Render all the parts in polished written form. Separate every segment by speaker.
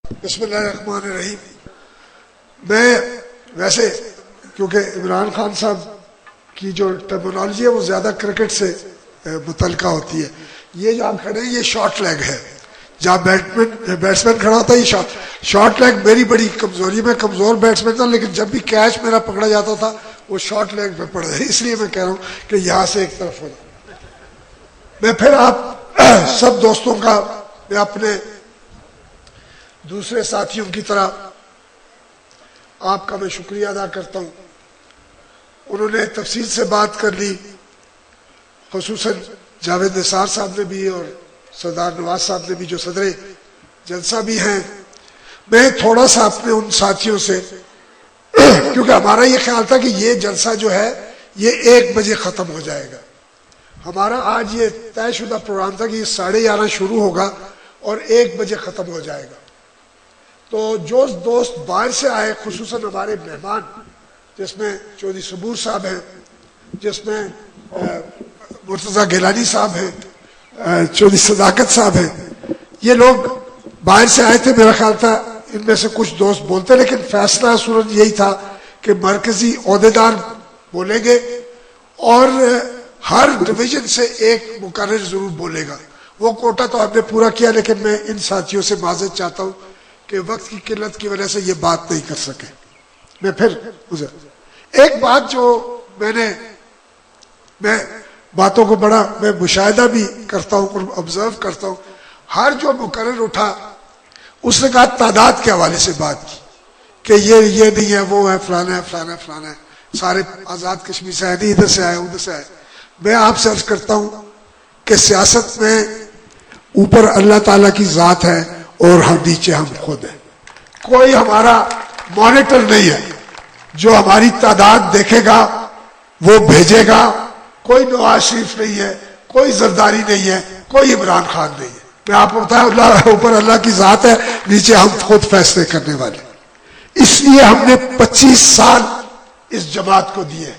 Speaker 1: بسم اللہ الرحمن الرحیم. میں ویسے کیونکہ عمران خان صاحب کی جو ٹرمینالوجی ہے وہ زیادہ کرکٹ سے متعلقہ ہوتی ہے. یہ جو آپ کھڑے ہیں یہ شارٹ لیگ ہے. جہاں بیٹسمین کھڑا ہوتا ہے یہ شارٹ لیگ میری بڑی کمزوری. میں کمزور بیٹسمین تھا لیکن جب بھی کیچ میرا پکڑا جاتا تھا وہ شارٹ لیگ پہ پڑ گیا. اس لیے میں کہہ رہا ہوں کہ یہاں سے ایک طرف ہونا. میں پھر آپ سب دوستوں کا میں اپنے دوسرے ساتھیوں کی طرح آپ کا میں شکریہ ادا کرتا ہوں. انہوں نے تفصیل سے بات کر لی, خصوصاً جاوید نثار صاحب نے بھی اور سردار نواز صاحب نے بھی جو صدر جلسہ بھی ہیں. میں تھوڑا سا اپنے ان ساتھیوں سے کیونکہ ہمارا یہ خیال تھا کہ یہ جلسہ جو ہے یہ 1 بجے ختم ہو جائے گا. ہمارا آج یہ طے شدہ پروگرام تھا کہ یہ 11:30 شروع ہوگا اور 1 بجے ختم ہو جائے گا. تو جو دوست باہر سے آئے, خصوصاً ہمارے مہمان جس میں چودھری صبور صاحب ہیں, جس میں مرتضیٰ گیلانی صاحب ہیں, چودھری صداقت صاحب ہیں, یہ لوگ باہر سے آئے تھے. میرا خیال تھا ان میں سے کچھ دوست بولتے, لیکن فیصلہ صورت یہی تھا کہ مرکزی عہدیدار بولیں گے اور ہر ڈویژن سے ایک مقرر ضرور بولے گا. وہ کوٹا تو ہم نے پورا کیا, لیکن میں ان ساتھیوں سے معذرت چاہتا ہوں کہ وقت کی قلت کی وجہ سے یہ بات نہیں کر سکے. میں پھر ایک بات جو میں باتوں کو بڑا میں مشاہدہ بھی کرتا ہوں اور آبزرو کرتا ہوں. ہر جو مقرر اٹھا اس نے کہا تعداد کے حوالے سے بات کی کہ یہ نہیں ہے, وہ ہے, فلانا ہے, فلانا ہے, فلانا ہے, سارے آزاد کشمیر سے آئے, نہیں ادھر سے آئے, ادھر سے آئے. میں آپ سے عرض کرتا ہوں کہ سیاست میں اوپر اللہ تعالیٰ کی ذات ہے اور ہم نیچے ہم خود ہیں. کوئی ہمارا مانیٹر نہیں ہے جو ہماری تعداد دیکھے گا وہ بھیجے گا. کوئی نواز شریف نہیں ہے, کوئی زرداری نہیں ہے, کوئی عمران خان نہیں ہے. میں آپ کو بتایا اللہ اوپر اللہ کی ذات ہے, نیچے ہم خود فیصلے کرنے والے. اس لیے ہم نے 25 سال اس جماعت کو دیے.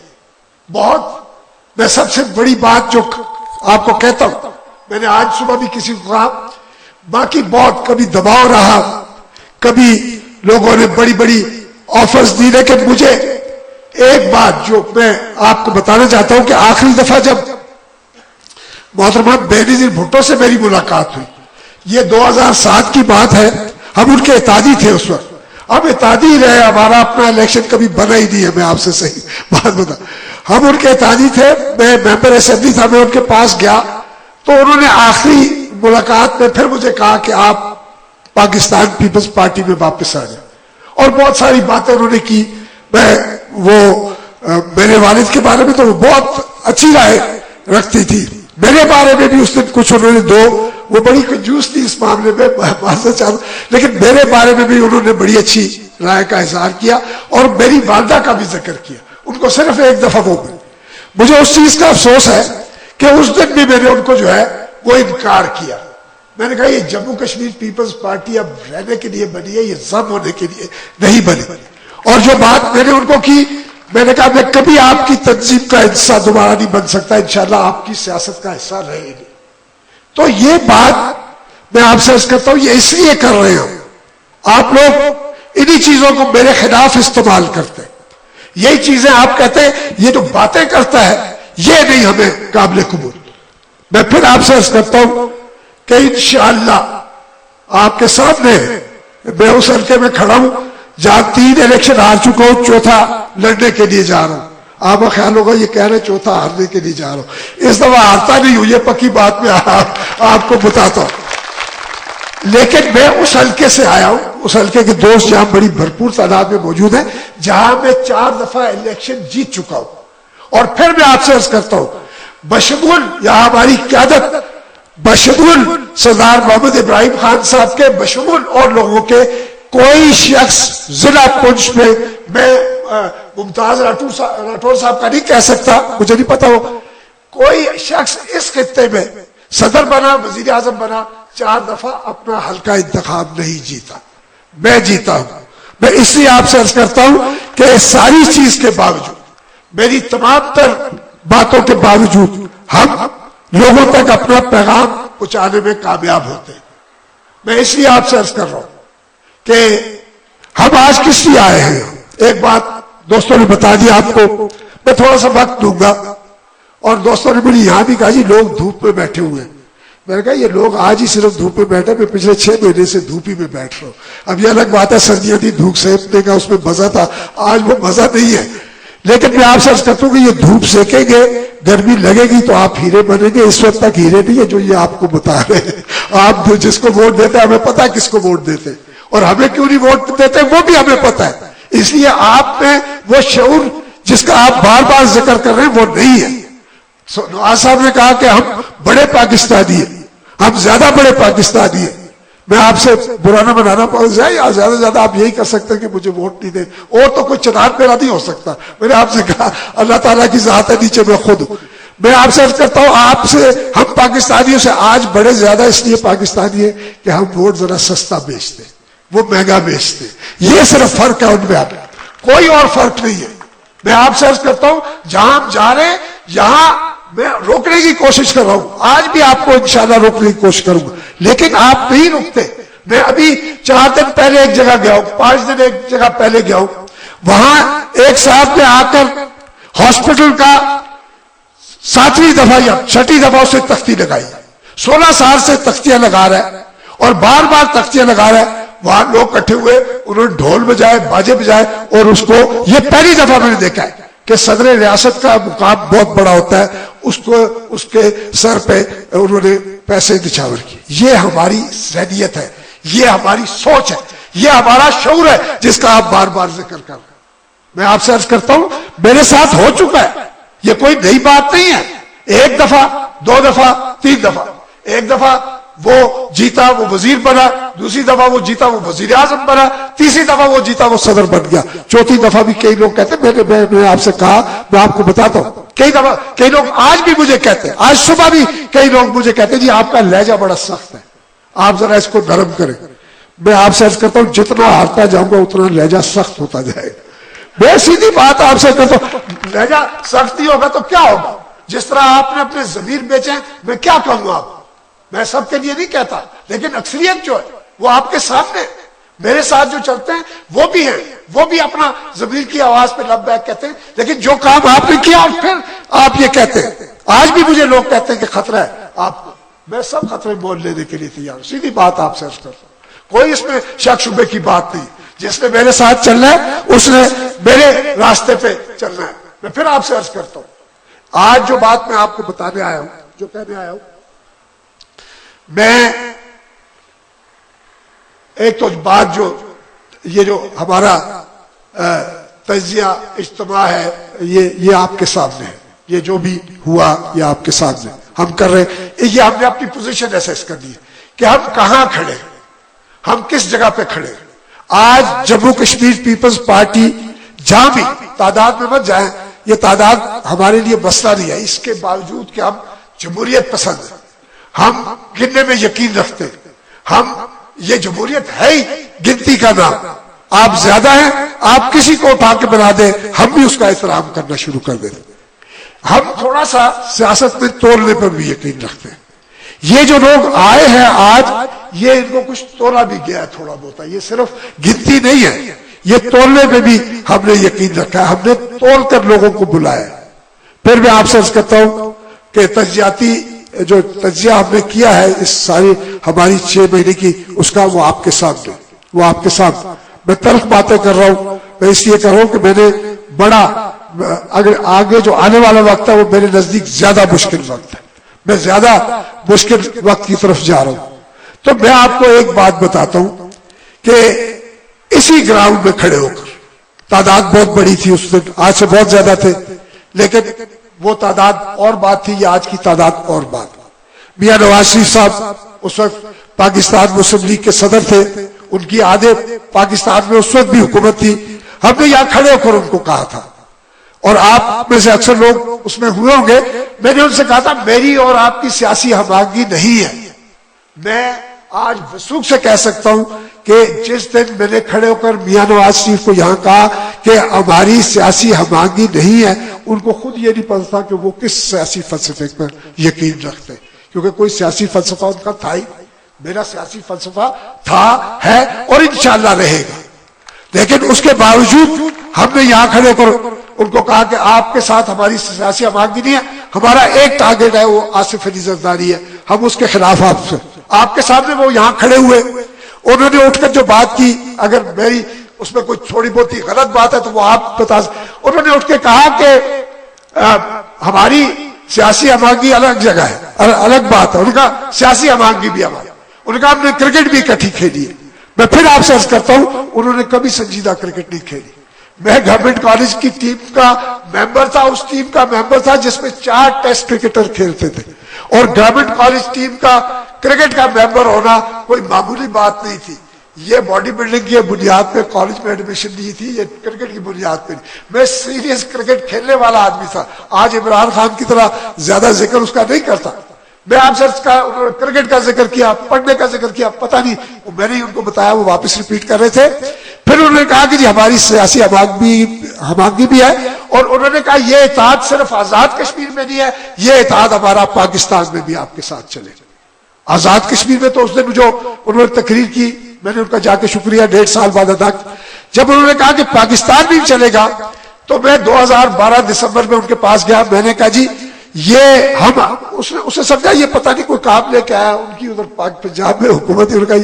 Speaker 1: بہت میں سب سے بڑی بات جو آپ کو کہتا ہوں, میں نے آج صبح بھی کسی کو کہا, باقی بہت کبھی دباؤ رہا, کبھی لوگوں نے بڑی بڑی آفرز دی, لیکن مجھے ایک بات جو میں آپ کو بتانا چاہتا ہوں کہ آخری دفعہ جب محترمہ بینظیر بھٹو سے میری ملاقات ہوئی, یہ 2007 کی بات ہے, ہم ان کے اتحادی تھے اس وقت. اب اتحادی رہے, ہمارا اپنا الیکشن کبھی بنا ہی نہیں ہے. میں آپ سے صحیح بات بتا, ہم ان کے اتحادی تھے, میں ممبر اسمبلی تھا, میں ان کے پاس گیا تو انہوں نے آخری ملاقات میں پھر مجھے کہا کہ آپ پاکستان پیپلز پارٹی میں واپس آ جائیں, اور بہت ساری باتیں انہوں نے کی. میرے والد کے بارے میں تو وہ بہت اچھی رائے رکھتی تھی, میرے بارے میں بھی اس دن کچھ انہوں نے وہ بڑی کنجوس تھی اس معاملے میں, لیکن میرے بارے میں بھی انہوں نے بڑی اچھی رائے کا اظہار کیا, اور میری والدہ کا بھی ذکر کیا. ان کو صرف ایک دفعہ مجھے اس چیز کا افسوس ہے کہ اس دن بھی میں نے ان کو جو ہے وہ انکار کیا. میں نے کہا یہ جموں کشمیر پیپلز پارٹی اب رہنے کے لیے بنی ہے, یہ ضم ہونے کے لیے نہیں بنی. اور جو بات میں نے ان کو کی, میں نے کہا میں کبھی آپ کی تنظیم کا حصہ دوبارہ نہیں بن سکتا, انشاءاللہ آپ کی سیاست کا حصہ رہے گی. تو یہ بات میں آپ سے عرض کرتا ہوں, یہ اس لیے کر رہے ہوں, آپ لوگ انہی چیزوں کو میرے خلاف استعمال کرتے ہیں. یہی چیزیں آپ کہتے ہیں یہ جو باتیں کرتا ہے یہ نہیں ہمیں قابل قبول. میں پھر آپ سے عرض کرتا ہوں کہ انشاءاللہ آپ کے سامنے میں اس حلقے میں کھڑا ہوں جہاں 3 الیکشن ہار چکا ہوں, چوتھا لڑنے کے لیے جا رہا ہوں. آپ کا خیال ہوگا یہ کہہ رہے چوتھا ہارنے کے لیے جا رہا ہوں, اس دفعہ ہارتا نہیں ہوں, یہ پکی بات میں آپ کو بتاتا ہوں. لیکن میں اس حلقے سے آیا ہوں, اس حلقے کے دوست جہاں بڑی بھرپور تعداد میں موجود ہیں, جہاں میں 4 دفعہ الیکشن جیت چکا ہوں. اور پھر میں آپ سے عرض کرتا ہوں بشمول یہاں ہماری قیادت, بشمول سردار محمد ابراہیم خان صاحب کے, بشمول اور لوگوں کے, کوئی شخص ضلع پنچ میں, میں ممتاز راٹھور صاحب کا نہیں کہہ سکتا, مجھے نہیں پتا ہو, کوئی شخص اس خطے میں صدر بنا, وزیر اعظم بنا, 4 دفعہ اپنا حلقہ انتخاب نہیں جیتا. میں جیتا ہوں. میں اس لیے آپ سے عرض کرتا ہوں کہ ساری چیز کے باوجود, میری تمام تر باتوں کے باوجود, ہم لوگوں تک اپنا پیغام پہنچانے میں کامیاب ہوتے ہیں. میں اس لیے آپ سے عرض کر رہا ہوں کہ ہم آج کس لیے آئے ہیں. ایک بات دوستوں نے بتا دی آپ کو, میں تھوڑا سا وقت دوں گا. اور دوستوں نے مجھے یہاں بھی کہا جی لوگ دھوپ میں بیٹھے ہوئے ہیں. میں نے کہا یہ لوگ آج ہی صرف دھوپ میں بیٹھے, میں پچھلے 6 مہینے سے دھوپ ہی میں بیٹھ رہا ہوں. اب یہ الگ بات ہے سردیاں تھی دھوپ سیکنے کا اس میں مزہ تھا, آج وہ مزہ نہیں ہے. لیکن میں آپ سے عرض کرتا ہوں کہ یہ دھوپ سیکیں گے, گرمی لگے گی تو آپ ہیرے بنیں گے. اس وقت تک ہیرے نہیں ہے جو یہ آپ کو بتا رہے ہیں. آپ جس کو ووٹ دیتے ہیں ہمیں پتا ہے کس کو ووٹ دیتے ہیں, اور ہمیں کیوں نہیں ووٹ دیتے وہ بھی ہمیں پتا ہے. اس لیے آپ میں وہ شعور جس کا آپ بار بار ذکر کر رہے ہیں وہ نہیں ہے. نواز صاحب نے کہا کہ ہم بڑے پاکستانی ہیں, ہم زیادہ بڑے پاکستانی ہیں. میں آپ سے برا نہ بنانا پڑ جائے, یا زیادہ سے زیادہ آپ یہی کر سکتے ہیں کہ مجھے ووٹ نہیں دیں, اور تو کوئی چنان میرا نہیں ہو سکتا. میں نے آپ سے کہا اللہ تعالیٰ کی ذات ہے نیچے میں خود ہوں. میں آپ سے عرض کرتا ہوں آپ سے ہم پاکستانیوں سے آج بڑے زیادہ اس لیے پاکستانی ہیں کہ ہم ووٹ ذرا سستا بیچتے, وہ مہنگا بیچتے. یہ صرف فرق ہے ان میں, کوئی اور فرق نہیں ہے. میں آپ سے عرض کرتا ہوں جہاں ہم جا رہے ہیں یہاں میں روکنے کی کوشش کر رہا ہوں, آج بھی آپ کو انشاءاللہ روکنے کی کوشش کروں گا, لیکن آپ نہیں رکتے. میں ابھی 4 دن پہلے ایک جگہ گیا ہوں, 5 دن ایک جگہ پہلے گیا ہوں. وہاں ایک صاحب نے آ کر ہاسپٹل کا 7ویں دفعہ یا 6ٹھی دفعہ اسے تختی لگائی. 16 سال سے تختیاں لگا رہا ہے اور بار بار تختیاں لگا رہا ہے. وہاں لوگ کٹھے ہوئے, انہوں نے ڈھول بجائے باجے بجائے, اور اس کو یہ پہلی دفعہ میں نے دیکھا ہے کہ صدر ریاست کا مقام بہت بڑا ہوتا ہے, اس کو اس کے سر پہ انہوں نے پیسے نچھاور کیے. یہ ہماری ذہنیت ہے, یہ ہماری سوچ ہے, یہ ہمارا شعور ہے جس کا آپ بار بار ذکر کر رہے ہیں. میں آپ سے عرض کرتا ہوں میرے ساتھ ہو چکا ہے, یہ کوئی نئی بات نہیں ہے. 1 دفعہ 2 دفعہ 3 دفعہ, 1 دفعہ وہ جیتا وہ وزیر بنا, دوسری دفعہ وہ جیتا وہ وزیر اعظم بنا, تیسری دفعہ وہ جیتا وہ صدر بن گیا, چوتھی دفعہ بھی کئی لوگ کہتے ہیں. میں نے آپ سے کہا, میں آپ کو بتاتا ہوں, کئی دفعہ کئی لوگ آج بھی مجھے کہتے ہیں, آج صبح بھی کئی لوگ مجھے کہتے ہیں جی آپ کا لہجہ بڑا سخت ہے, آپ ذرا اس کو نرم کریں. میں آپ سے عرض کرتا ہوں جتنا ہارتا جاؤں گا اتنا لہجہ سخت ہوتا جائے گا. میں سیدھی بات آپ سے کرتا ہوں, لہجہ سخت ہی ہوگا تو کیا ہوگا. جس طرح آپ نے اپنے ضمیر بیچے ہیں, میں کیا کہوں آپ, میں سب کے لیے نہیں کہتا, لیکن اکثریت جو ہے وہ آپ کے سامنے, میرے ساتھ جو چلتے ہیں وہ بھی ہیں, وہ بھی اپنا ضمیر کی آواز پہ لبیک کہتے ہیں. لیکن جو کام آپ نے کیا پھر آپ یہ کہتے ہیں. آج بھی مجھے لوگ کہتے ہیں کہ خطرہ ہے آپ کو, میں سب خطرے بول لینے کے لیے تیار ہوں. سیدھی بات آپ سے عرض کرتا ہوں, کوئی اس میں شک شبے کی بات نہیں. جس نے میرے ساتھ چلنا ہے اس نے میرے راستے پہ چلنا ہے. میں پھر آپ سے عرض کرتا ہوں, آج جو بات میں آپ کو بتانے آیا ہوں, جو کہنے آیا ہوں, میں ایک تو بات جو یہ جو ہمارا تجزیہ اجتماع ہے یہ آپ کے سامنے ہے, یہ جو بھی ہوا یہ آپ کے سامنے ہم کر رہے ہیں. یہ ہم نے اپنی پوزیشن ایسیس کرنی ہے کہ ہم کہاں کھڑے ہیں, ہم کس جگہ پہ کھڑے ہیں. آج جموں کشمیر پیپلز پارٹی جہاں بھی تعداد میں مت جائیں, یہ تعداد ہمارے لیے مسئلہ نہیں ہے, اس کے باوجود کہ ہم جمہوریت پسند ہیں, ہم گننے میں یقین رکھتے ہیں, ہم یہ جمہوریت ہے ہی گنتی کا نام. آپ زیادہ ہیں, آپ کسی کو اٹھا کے بنا دیں, ہم بھی اس کا احترام کرنا شروع کر دیں. ہم تھوڑا سا سیاست میں تولنے پر بھی یقین رکھتے ہیں. یہ جو لوگ آئے ہیں آج, یہ ان کو کچھ تولا بھی گیا ہے تھوڑا بہت, یہ صرف گنتی نہیں ہے, یہ تولنے میں بھی ہم نے یقین رکھا ہے, ہم نے تول کر لوگوں کو بلایا. پھر میں آپ سے عرض کرتا ہوں کہ تجزیاتی جو تجزیہ ہم نے کیا ہے اس ساری ہماری 6 مہینے کی, اس کا وہ آپ کے سامنے, وہ آپ کے سامنے. میں تلخ باتیں کر رہا ہوں, میں اس لیے کر رہا ہوں کہ میں نے بڑا, اگر آگے جو آنے والا وقت ہے وہ میرے نزدیک زیادہ مشکل وقت ہے, میں زیادہ مشکل وقت کی طرف جا رہا ہوں. تو میں آپ کو ایک بات بتاتا ہوں کہ اسی گراؤنڈ میں کھڑے ہو کر, تعداد بہت بڑی تھی اس دن, آج سے بہت زیادہ تھے, لیکن وہ تعداد اور بات تھی, یہ آج کی تعداد اور بات. میاں نواز شریف صاحب اس وقت پاکستان مسلم لیگ کے صدر تھے, ان کی آدھے پاکستان میں اس وقت بھی حکومت تھی. ہم نے یہاں کھڑے ہو کر ان کو کہا تھا, اور آپ میں سے اکثر لوگ اس میں ہوئے ہوں گے, میں نے ان سے کہا تھا میری اور آپ کی سیاسی ہم آہنگی نہیں ہے. میں آج وثوق سے کہہ سکتا ہوں کہ جس دن میں نے کھڑے ہو کر میاں نواز شریف کو یہاں کہا کہ ہماری سیاسی ہم آہنگی نہیں ہے, ان کو خود یہ نہیں پتا تھا کہ وہ کس سیاسی فلسفے پر یقین رکھتے, کیونکہ کوئی سیاسی فلسفہ ان کا تھا ہی, میرا سیاسی فلسفہ تھا، ہے اور انشاءاللہ رہے گا. لیکن اس کے باوجود ہم نے یہاں کھڑے کر ان کو کہا کہ آپ کے ساتھ ہماری سیاسی ہمانگی نہیں ہے، ہمارا ایک ٹارگٹ ہے وہ آصف علی زرداری ہے، ہم اس کے خلاف آپ کے سامنے وہ یہاں کھڑے ہوئے، انہوں نے اٹھ کر جو بات کی، اگر میری اس میں کوئی تھوڑی بہت ہی غلط بات ہے تو وہ آپ بتا. انہوں نے اٹھ کے کہا کہ ہماری سیاسی ہمانگی الگ جگہ ہے، الگ بات ہے، ان کا سیاسی ہمانگی بھی ہماری، ان کا ہم نے کرکٹ بھی اکٹھی کھیلی ہے. میں پھر آپ سے عرض کرتا ہوں انہوں نے کبھی سنجیدہ کرکٹ نہیں کھیلی. میں گورنمنٹ کالج کی ٹیم کا ممبر تھا، اس ٹیم کا ممبر تھا جس میں 4 ٹیسٹ کرکٹر کھیلتے تھے، اور گورنمنٹ کالج ٹیم کا کرکٹ کا ممبر ہونا کوئی معمولی بات نہیں تھی. یہ باڈی بلڈنگ کی بنیاد پہ کالج میں ایڈمیشن نہیں تھی، یہ کرکٹ کی بنیاد پہ. میں سیریس کرکٹ کھیلنے والا آدمی تھا. آج عمران خان کی طرح زیادہ ذکر اس کا نہیں کرتا. میں آپ سے کرکٹ کا ذکر کیا، پڑھنے کا ذکر کیا، پتہ نہیں میں نے ان کو بتایا، وہ واپس ریپیٹ کر رہے تھے. پھر انہوں نے کہا کہ جی ہماری سیاسی ہمانگی بھی ہے، اور انہوں نے کہا یہ اتحاد صرف آزاد کشمیر میں نہیں ہے، یہ اتحاد ہمارا پاکستان میں بھی آپ کے ساتھ چلے. آزاد کشمیر میں تو اس دن جو انہوں نے تقریر کی، میں نے ان کا جا کے شکریہ 1.5 سال بعد ادا کیا. جب انہوں نے کہا کہ پاکستان بھی چلے گا تو میں 2012 دسمبر میں ان کے پاس گیا. میں نے کہا جی یہ ہم اسے سمجھا یہ پتہ نہیں کوئی کام لے کے آیا، ان کی ادھر پنجاب میں حکومت ہی.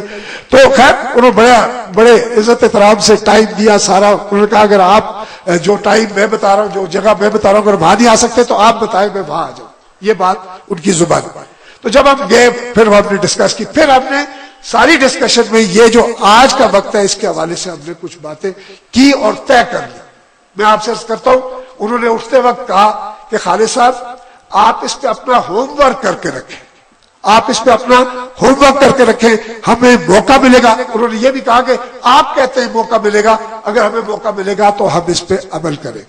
Speaker 1: تو خیر انہوں نے بڑے عزت احترام سے ٹائم دیا سارا. انہوں نے کہا اگر آپ جو ٹائم میں بتا رہا ہوں، جو جگہ میں بتا رہا ہوں، اگر وہاں نہیں آ سکتے تو آپ بتائیں میں وہاں آ جاؤں. یہ بات ان کی زبان. تو جب ہم گئے پھر ہم نے ڈسکس کی، پھر ہم نے ساری ڈسکشن میں یہ جو آج کا وقت ہے اس کے حوالے سے ہم نے کچھ باتیں کی اور طے کر لی. میں آپ سے عرض کرتا ہوں انہوں نے اٹھتے وقت کہا کہ خالد صاحب آپ اس پہ اپنا ہوم ورک کر کے رکھیں، آپ اس پہ اپنا ہوم ورک کر کے رکھیں، ہمیں موقع ملے گا. انہوں نے یہ بھی کہا کہ آپ کہتے ہیں موقع ملے گا، اگر ہمیں موقع ملے گا تو ہم اس پہ عمل کریں.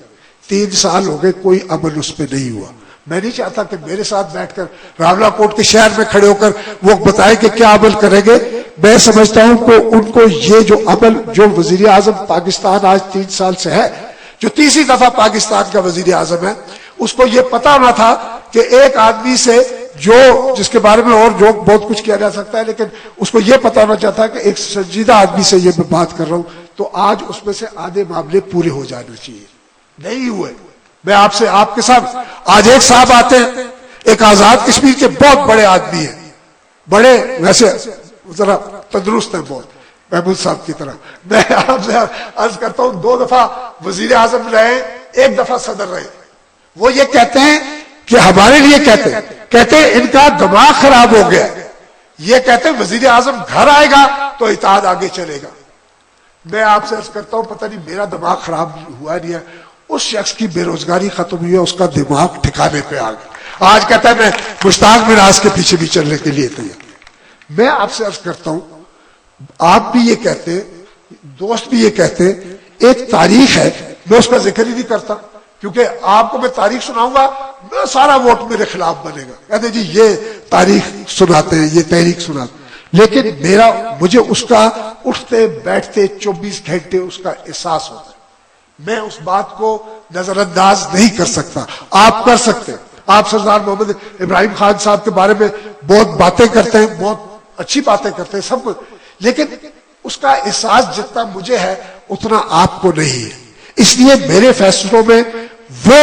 Speaker 1: 3 سال ہو گئے کوئی عمل اس پہ نہیں ہوا. میں نہیں چاہتا کہ میرے ساتھ بیٹھ کر راولا کوٹ کے شہر میں کھڑے ہو کر وہ بتائیں کہ کیا عمل کریں گے. میں سمجھتا ہوں کہ ان کو یہ جو عمل جو وزیر اعظم پاکستان آج 3 سال سے ہے، جو تیسری دفعہ پاکستان کا وزیر اعظم ہے، اس کو یہ پتا ہونا تھا کہ ایک آدمی سے جو جس کے بارے میں اور جو بہت کچھ کیا جا سکتا ہے، لیکن اس کو یہ پتا ہونا چاہتا ہے کہ ایک سنجیدہ آدمی سے یہ میں بات کر رہا ہوں، تو آج اس میں سے آدھے معاملے پورے ہو جانے چاہیے، نہیں ہوئے. میں آپ سے آپ کے ساتھ آج ایک صاحب آتے ہیں، ایک آزاد کشمیر کے بہت بڑے آدمی ہیں، بڑے ویسے ذرا تندرست ہیں بہت، محمود صاحب کی طرح. میں آپ سے عرض کرتا ہوں 2 دفعہ وزیر اعظم رہے، 1 دفعہ صدر رہے. وہ یہ کہتے ہیں کہ ہمارے لیے کہتے ہیں ان کا دماغ خراب ہو گیا. یہ کہتے ہیں وزیر اعظم گھر آئے گا تو اتحاد آگے چلے گا. میں آپ سے عرض کرتا ہوں پتہ نہیں میرا دماغ خراب ہوا نہیں ہے، اس شخص کی بے روزگاری ختم ہوئی ہے، اس کا دماغ ٹھکانے پہ آ گیا. آج کہتا ہے میں مشتاق مراز کے پیچھے بھی چلنے کے لیے تیار. میں آپ سے عرض کرتا ہوں آپ بھی یہ کہتے ہیں، دوست بھی یہ کہتے ہیں، ایک تاریخ ہے، میں اس کا ذکر ہی نہیں کرتا کیونکہ آپ کو میں تاریخ سناؤں گا میں سارا ووٹ میرے خلاف بنے گا، کہتے جی یہ تاریخ سناتے ہیں، یہ تحریک سناتے ہیں. لیکن مجھے اس کا اٹھتے بیٹھتے 24 گھنٹے اس کا احساس ہوتا ہے. میں اس بات کو نظر انداز نہیں کر سکتا. آپ کر سکتے ہیں. آپ سردار محمد ابراہیم خان صاحب کے بارے میں بہت باتیں کرتے ہیں، بہت اچھی باتیں کرتے ہیں سب کچھ، لیکن اس کا احساس جتنا مجھے ہے اتنا آپ کو نہیں ہے. اس لیے میرے فیصلوں میں وہ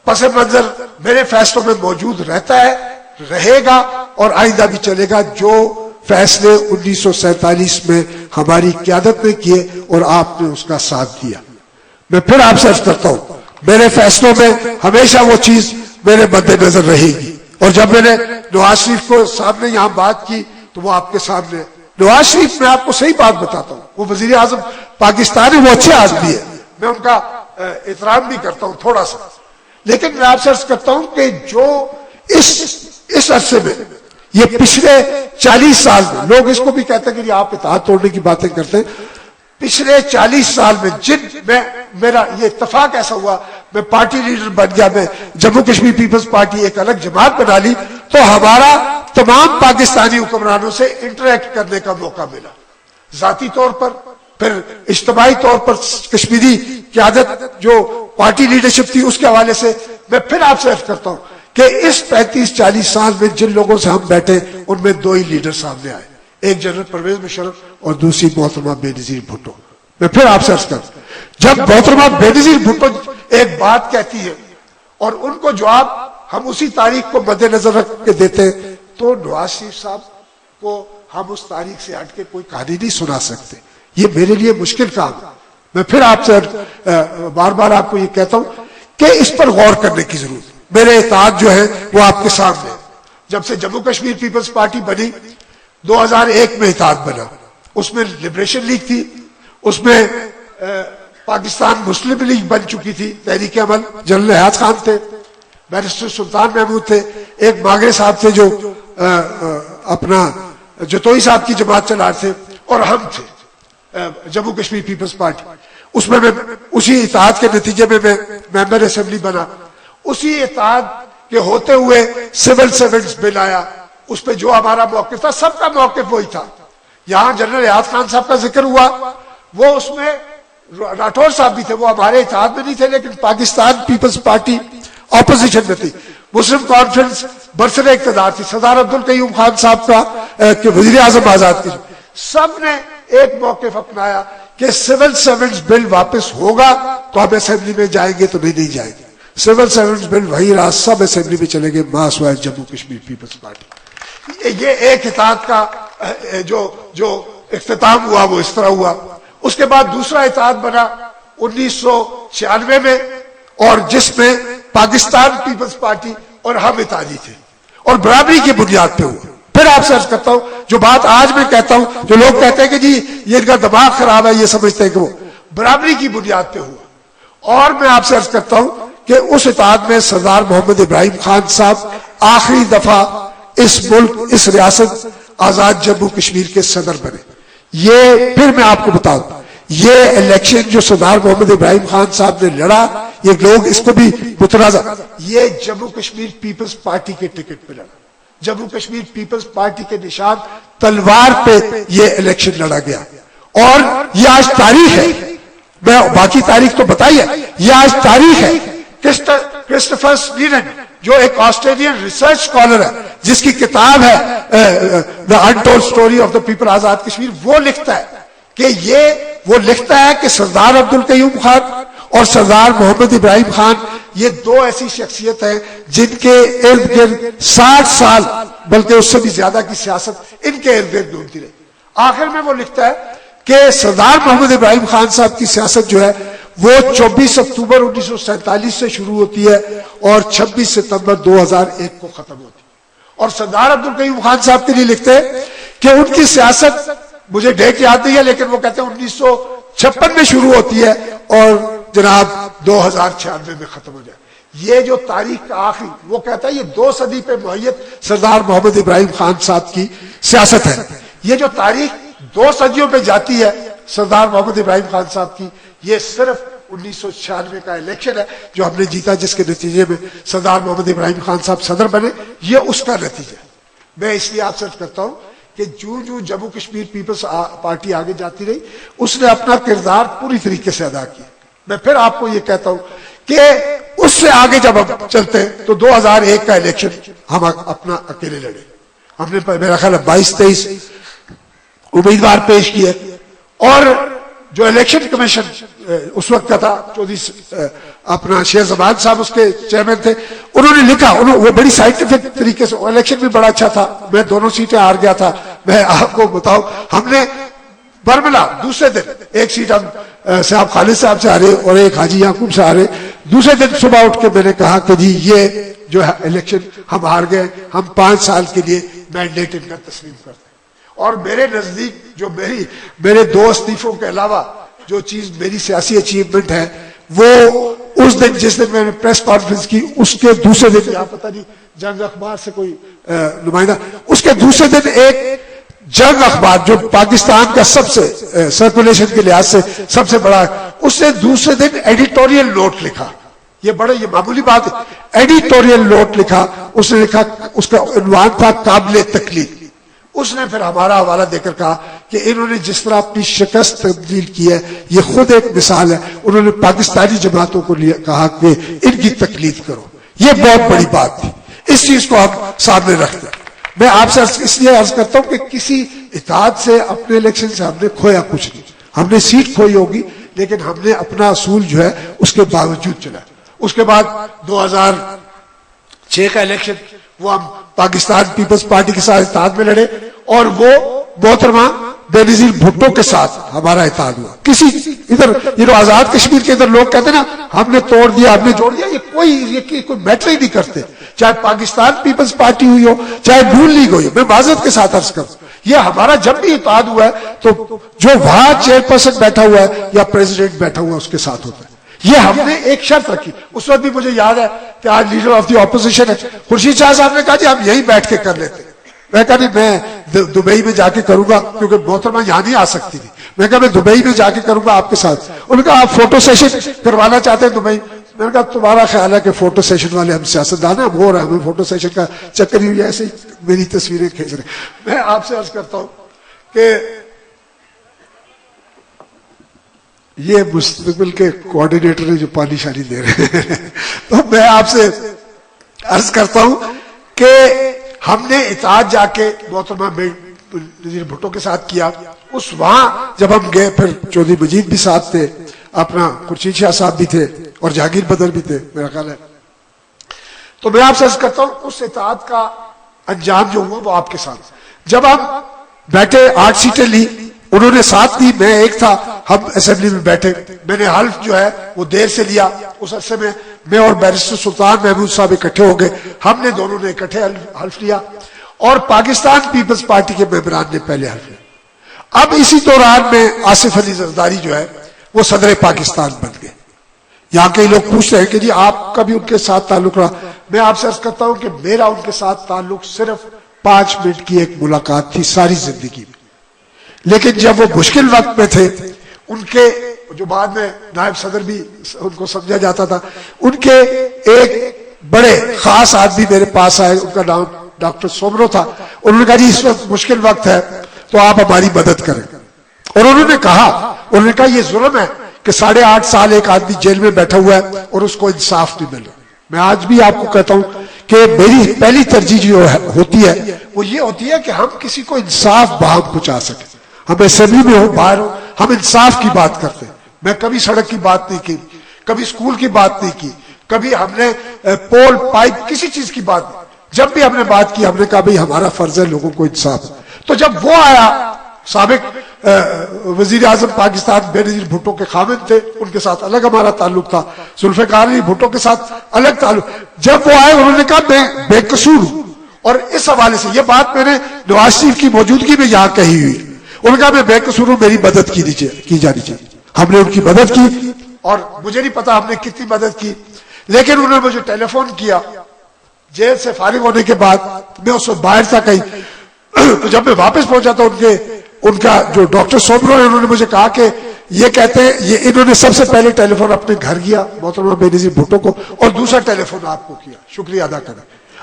Speaker 1: پس منظر میرے فیصلوں میں موجود رہتا ہے، رہے گا اور آئندہ بھی چلے گا. جو فیصلے 1947 میں ہماری قیادت نے کیے اور آپ نے اس کا ساتھ دیا. میں پھر آپ سے عرض کرتا ہوں میرے فیصلوں میں ہمیشہ وہ چیز میرے مد نظر رہے گی. اور جب میں نے نواز شریف کو سامنے یہاں بات کی تو وہ آپ کے سامنے نواز شریف، میں آپ کو صحیح بات بتاتا ہوں، وہ وزیر اعظم پاکستان ہے، وہ اچھے آدمی ہے، میں ان کا احترام بھی کرتا ہوں تھوڑا سا. لیکن میں آپ سے عرض کرتا ہوں کہ جو اس عرصے میں یہ پچھلے 40 سال میں لوگ اس کو بھی کہتے ہیں کہ آپ اتحاد توڑنے کی باتیں کرتے ہیں، پچھلے 40 سال میں میرا یہ اتفاق ایسا ہوا، میں پارٹی لیڈر بن گیا، میں جموں کشمیر پیپلز پارٹی ایک الگ جماعت بنا لی، تو ہمارا تمام پاکستانی حکمرانوں سے انٹریکٹ کرنے کا موقع ملا، ذاتی طور پر، پھر اجتماعی طور پر کشمیری قیادت جو پارٹی لیڈرشپ تھی اس کے حوالے سے. میں پھر آپ سے عرض کرتا ہوں کہ اس 35-40 سال میں جن لوگوں سے ہم بیٹھے ان میں دو ہی لیڈر سامنے آئے, ایک جنرل پرویز مشرف اور دوسری محترمہ بے نظیر بھٹو. میں پھر آپ سے عرض کروں, جب محترمہ بے نظیر بھٹو ایک بات کہتی ہے اور ان کو جواب ہم اسی تاریخ کو مد نظر رکھ کے دیتے ہیں, تو نواز شریف صاحب کو ہم اس تاریخ سے ہٹ کے کوئی کہانی نہیں سنا سکتے. یہ میرے لیے مشکل کام ہے. میں پھر آپ سے بار بار آپ کو یہ کہتا ہوں کہ اس پر غور کرنے کی ضرورت ہے. میرے اطاعت جو ہے وہ آپ کے سامنے, جب سے جموں کشمیر پیپلز پارٹی بنی 2001 میں اطاعت بنا, اس میں لبریشن لیگ تھی, اس میں پاکستان مسلم لیگ بن چکی تھی, تحریک عمل جنرل حیات خان تھے, بیرسٹر سلطان محمود تھے, ایک ماگرے صاحب تھے جو اپنا جتوئی صاحب کی جماعت چلا رہے تھے, اور ہم تھے جموں کشمیر پیپلز پارٹی. اس میں اسی اتحاد کے نتیجے میں ممبر اسمبلی بنا. اسی اتحاد کے ہوتے ہوئے سول سرونٹس بل آیا, اس پہ جو ہمارا موقف تھا سب کا موقف وہی تھا. یہاں جنرل حیات خان صاحب کا ذکر ہوا, وہ اس میں راٹھور صاحب بھی تھے, وہ ہمارے اتحاد میں نہیں تھے لیکن پاکستان پیپلز پارٹی اپوزیشن میں تھی. مسلم کانفرنس برسر اقتدار تھی, سردار عبدالقیوم خان صاحب کا کہ وزیر اعظم آزاد کی, سب نے ایک موقف اپنایا کہ سول سرونٹس بل واپس ہوگا تو ہم اسمبلی میں جائیں گے, تو نہیں جائیں گے. سول سرونٹس بل وہی رہا, سب اسمبلی میں چلے گئے, ماں سوائے جموں کشمیر پیپلز پارٹی. یہ ایک اتحاد کا جو اختتام ہوا وہ اس طرح ہوا. اس کے بعد دوسرا اتحاد بنا 1996 میں, اور جس میں پاکستان پیپلز پارٹی اور ہم اتحادی تھے, اور برابری کی بنیاد پہ ہوا. پھر آپ سے عرض کرتا ہوں, جو بات آج میں کہتا ہوں, جو لوگ کہتے ہیں کہ جی یہ ان کا دماغ خراب ہے, یہ سمجھتے ہیں کہ وہ برابری کی بنیاد پہ ہوا. اور میں آپ سے عرض کرتا ہوں کہ اس اتحاد میں سردار محمد ابراہیم خان صاحب آخری دفعہ اس ملک, اس ریاست آزاد جموں کشمیر کے صدر بنے. یہ پھر میں آپ کو بتاؤں, یہ الیکشن جو سردار محمد ابراہیم خان صاحب نے لڑا, یہ لوگ اس کو بھی متنازع, یہ جموں کشمیر پیپلز پارٹی کے ٹکٹ پہ لڑا. جموں کشمیر پیپلز پارٹی کے نشان تلوار پہ یہ الیکشن لڑا گیا. اور یہ آج تاریخ ہے, میں باقی تاریخ تو بتائی ہے, یہ آج تاریخ ہے. کرسٹوفر سنیلن جو ایک آسٹریلین ریسرچ اسکالر ہے, جس کی کتاب ہے the untold story of the people Azad Kashmir, وہ لکھتا ہے کہ سردار عبدالقیوم خان اور سردار محمد ابراہیم خان یہ دو ایسی شخصیت ہیں جن کے ارد گرد 60 سال بلکہ اس سے بھی زیادہ کی سیاست ان کے ارد گرد گھومتی رہی. آخر میں وہ لکھتا ہے کہ سردار محمد ابراہیم خان صاحب کی سیاست جو ہے وہ 24 اکتوبر 1947 سے شروع ہوتی ہے اور 26 ستمبر 2001 کو ختم ہوتی ہے. اور سردار عبدالقیوم خان صاحب کے لیے لکھتے ہیں کہ ان کی سیاست, مجھے ڈیٹ یاد نہیں ہے لیکن وہ کہتے ہیں 1956 میں شروع ہوتی ہے اور جناب 2096 میں ختم ہو جائے. یہ جو تاریخ کا آخری, وہ کہتا ہے یہ 2 صدی پہ محیط سردار محمد ابراہیم خان صاحب کی سیاست ہے. یہ جو تاریخ 2 صدیوں پہ جاتی ہے سردار محمد ابراہیم خان صاحب کی, یہ صرف 1996 کا الیکشن ہے جو ہم نے جیتا, جس کے نتیجے میں سردار محمد ابراہیم خان صاحب صدر بنے. یہ اس کا نتیجہ ہے. میں اس لیے آپ سے کرتا ہوں کہ جو جموں کشمیر پیپلز پارٹی آگے جاتی رہی, اس نے اپنا کردار پوری طریقے سے ادا کیا. میں پھر آپ کو یہ کہتا ہوں کہ اس سے آگے جب ہم چلتے ہیں تو 2001 کا الیکشن ہم اپنا اکیلے لڑے. ہم نے میرا خیال ہے 22-23 امیدوار پیش کیے, اور جو الیکشن کمیشن اس وقت کا تھا, چودھری اپنا شیر زمان صاحب اس کے چیئرمین تھے, انہوں نے لکھا, وہ بڑی سائنٹیفک طریقے سے, الیکشن بھی بڑا اچھا تھا, میں 2 سیٹیں ہار گیا تھا. میں آپ کو بتاؤں, ہم نے برملا دوسرے دن ایک سیٹ ہم صاحب خالد صاحب سے ہارے اور ایک حاجی یعقوب سے ہارے. دوسرے دن صبح اٹھ کے میں نے کہا کہ جی یہ جو ہے الیکشن ہم ہار گئے, ہم 5 سال کے لیے مینڈیٹ ان کا تسلیم کرتے ہیں. اور میرے نزدیک جو میرے 2 استعفوں کے علاوہ جو چیز میری سیاسی اچیومنٹ ہے, وہ اس دن جس دن میں نے پریس کانفرنس کی, اس کے دوسرے دن, آپ پتہ نہیں جنگ اخبار سے کوئی نمائندہ, اس کے دوسرے دن ایک جنگ اخبار جو پاکستان کا سب سے سرکولیشن کے لحاظ سے سب سے بڑا, اس نے دوسرے دن ایڈیٹوریل نوٹ لکھا. یہ معمولی بات ہے, ایڈیٹوریل نوٹ لکھا. اس نے لکھا, اس کا عنوان تھا قابل تقلید. اس نے پھر ہمارا حوالہ دے کر کہا کہ انہوں نے جس طرح اپنی شکست تبدیل کی ہے یہ خود ایک مثال ہے. انہوں نے پاکستانی جماعتوں کو کہا کہ ان کی تقلید کرو. یہ بہت بڑی بات تھی. اس چیز کو ہم سامنے رکھتے ہیں. میں آپ سے اس لیے عرض کرتا ہوں کہ کسی اتحاد سے اپنے الیکشن سے ہم نے کھویا کچھ نہیں. ہم نے سیٹ کھوئی ہوگی لیکن ہم نے اپنا اصول جو ہے اس کے باوجود چلا. اس کے بعد 2006 کا الیکشن وہ ہم پاکستان پیپلز پارٹی کے ساتھ اتحاد میں لڑے اور وہ محترمہ بے نظیر بھٹو کے ساتھ ہمارا اتحاد ہوا. کسی ادھر یہ آزاد کشمیر کے ادھر لوگ کہتے ہیں نا ہم نے توڑ دیا ہم نے جوڑ دیا, یہ کوئی میٹر ہی نہیں کرتے. چاہے پاکستان پیپلز پارٹی ہوئی ہو چاہے نون لیگ ہوئی ہو, میں معذرت کے ساتھ عرض کروں یہ ہمارا جب بھی اتحاد ہوا ہے تو جو وہاں چیئرپرسن بیٹھا ہوا ہے یا پریزیڈنٹ بیٹھا ہوا ہے اس کے ساتھ ہوتا ہے. یہ ہم نے ایک شرط رکھی. اس وقت بھی مجھے یاد ہے کہ آج لیڈر آف دی اپوزیشن ہے خورشید شاہ صاحب نے کہا جی ہم یہیں بیٹھ کے کر لیتے. میں کہا نہیں میں دبئی میں جا کے کروں گا کیونکہ محترمہ یہاں نہیں آ سکتی تھی. میں کہا میں دبئی میں جا کے کروں گا آپ کے ساتھ. انہوں نے کہا آپ فوٹو سیشن کروانا چاہتے ہیں دبئی. میں نے کہا تمہارا خیال ہے کہ فوٹو سیشن والے ہم سیاستدان ہیں, ہم ہو رہے ہیں, ہمیں فوٹو سیشن کا چکر ہی ہوئی ایسے ہی میری تصویریں کھینچ رہے. میں آپ سے عرض کرتا ہوں کہ یہ مستقبل کے کوآرڈینیٹر ہیں جو پانی شانی دے رہے ہیں. تو میں آپ سے عرض کرتا ہوں کہ ہم نے اتحاد جا کے محترمہ نذیر بھٹو کے ساتھ کیا. اس وہاں جب ہم گئے پھر چودھری مجید بھی ساتھ تھے, اپنا خورشید شاہ صاحب بھی تھے اور جہانگیر بدر بھی تھے میرا خیال ہے. تو میں آپ سے عرض کرتا ہوں اس اتحاد کا انجام جو ہوا وہ آپ کے ساتھ. جب ہم بیٹھے 8 سیٹیں لی, انہوں نے 7 لی, میں 1 تھا, ہم اسمبلی میں بیٹھے. میں نے حلف جو ہے وہ دیر سے لیا. اس عرصے میں اور بیرسٹر سلطان محمود صاحب اکٹھے ہو گئے. ہم نے دونوں نے اکٹھے حلف لیا اور پاکستان پیپلز پارٹی کے ممبران نے پہلے حلف لیا. اب اسی دوران میں آصف علی زرداری جو ہے وہ صدر پاکستان بن گئے. یہاں کے لوگ پوچھتے ہیں کہ جی آپ کا بھی ان کے ساتھ تعلق رہا. میں آپ سے عرض کرتا ہوں کہ میرا ان کے ساتھ تعلق صرف 5 منٹ کی ایک ملاقات تھی ساری زندگی میں. لیکن جب وہ مشکل وقت میں تھے, ان کے جو بعد میں نائب صدر بھی ان کو سمجھا جاتا تھا, ان کے ایک بڑے خاص آدمی میرے پاس آئے, ان کا نام ڈاکٹر سومرو تھا. انہوں نے کہا جی اس وقت مشکل وقت ہے تو آپ ہماری مدد کریں. اور انہوں نے کہا یہ ظلم ہے کہ 8.5 سال ایک آدمی جیل میں بیٹھا ہوا ہے اور اس کو انصاف نہیں مل رہا. میں آج بھی آپ کو کہتا ہوں کہ میری پہلی ترجیح جو ہوتی ہے وہ یہ ہوتی ہے کہ ہم کسی کو انصاف بہم پہنچا سکیں. ہم اسمبلی میں ہو باہر ہو ہم انصاف کی بات کرتے ہیں. میں کبھی سڑک کی بات نہیں کی, کبھی اسکول کی بات نہیں کی, کبھی ہم نے پول پائپ کسی چیز کی بات نہیں. جب بھی ہم نے بات کی ہم نے کہا بھئی ہمارا فرض ہے لوگوں کو انصاف. تو جب وہ آیا, سابق وزیر اعظم پاکستان بے نظیر بھٹو کے خامد تھے, ان کے ساتھ الگ ہمارا تعلق تھا. ذوالفقار علی بھٹو کے ساتھ الگ تعلق. جب وہ آئے انہوں نے کہا میں بے قصور ہوں. اور اس حوالے سے یہ بات میں نے نواز شریف کی موجودگی میں یہاں کہی ہوئی. انہوں نے کہا میں بے قصور ہوں, میری مدد کی جانی چاہیے. ہم نے ان کی مدد کی اور مجھے نہیں پتا ہم نے کتنی مدد کی, لیکن انہوں نے مجھے ٹیلی فون کیا جیل سے فارغ ہونے کے بعد. میں اس وقت باہر تھا کہیں. جب میں واپس پہنچا تو ان کا جو ڈاکٹر سومرو ہے انہوں نے مجھے کہا کہ یہ کہتے ہیں انہوں نے سب سے پہلے ٹیلی فون اپنے گھر کیا محترمہ بے نظیر بھٹو کو اور دوسرا ٹیلی فون آپ کو کیا. شکریہ ادا کریں.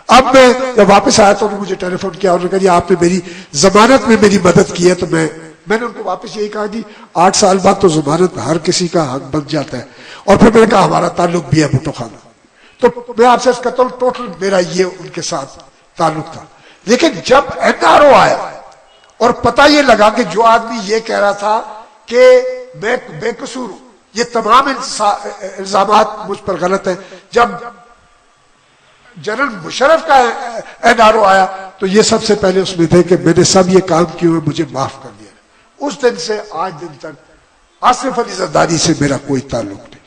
Speaker 1: اب میں جب واپس آیا تو انہوں نے مجھے ٹیلی فون کیا اور انہوں نے کہا جی آپ نے میری ضمانت میں میری مدد کی ہے. تو میں نے ان کو واپس یہی کہا جی 8 سال بعد تو ضمانت ہر کسی کا حق بن جاتا ہے. اور پھر میں نے کہا ہمارا تعلق بھی ہے بھٹو خانہ. تو میں آپ سے کہتا ہوں ٹوٹل میرا یہ ان کے ساتھ تعلق تھا. لیکن جب NRO آیا اور پتہ یہ لگا کہ جو آدمی یہ کہہ رہا تھا کہ میں بے قصور ہوں, یہ تمام الزامات مجھ پر غلط ہیں. جب جنرل مشرف کا NRO آیا تو یہ سب سے پہلے اس میں تھے کہ میں نے سب یہ کام کیے ہوئے مجھے معاف کر دیا. اس دن سے آج دن تک آصف علی زرداری سے میرا کوئی تعلق نہیں.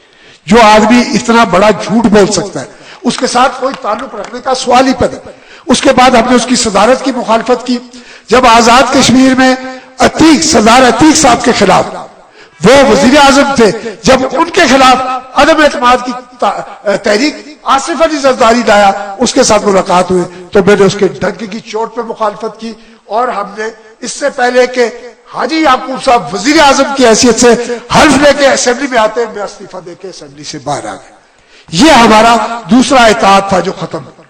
Speaker 1: جو آدمی اتنا بڑا جھوٹ بول سکتا ہے اس کے ساتھ کوئی تعلق رکھنے کا سوال ہی پیدا. اس کے بعد ہم نے اس کی صدارت کی مخالفت کی. جب آزاد کشمیر میں سردار عتیق صاحب کے خلاف وہ وزیر اعظم تھے, جب ان کے خلاف عدم اعتماد کی تحریک آصف علی زرداری لایا, اس کے ساتھ ملاقات ہوئی تو میں نے اس کے ڈنک کی چوٹ پہ مخالفت کی. اور ہم نے اس سے پہلے کہ حاجی یعقوب صاحب وزیر اعظم کی حیثیت سے حلف لے کے اسمبلی میں آتے میں استعفیٰ دے کے اسمبلی سے باہر آ گیا. یہ ہمارا دوسرا اتحاد تھا جو ختم ہوا.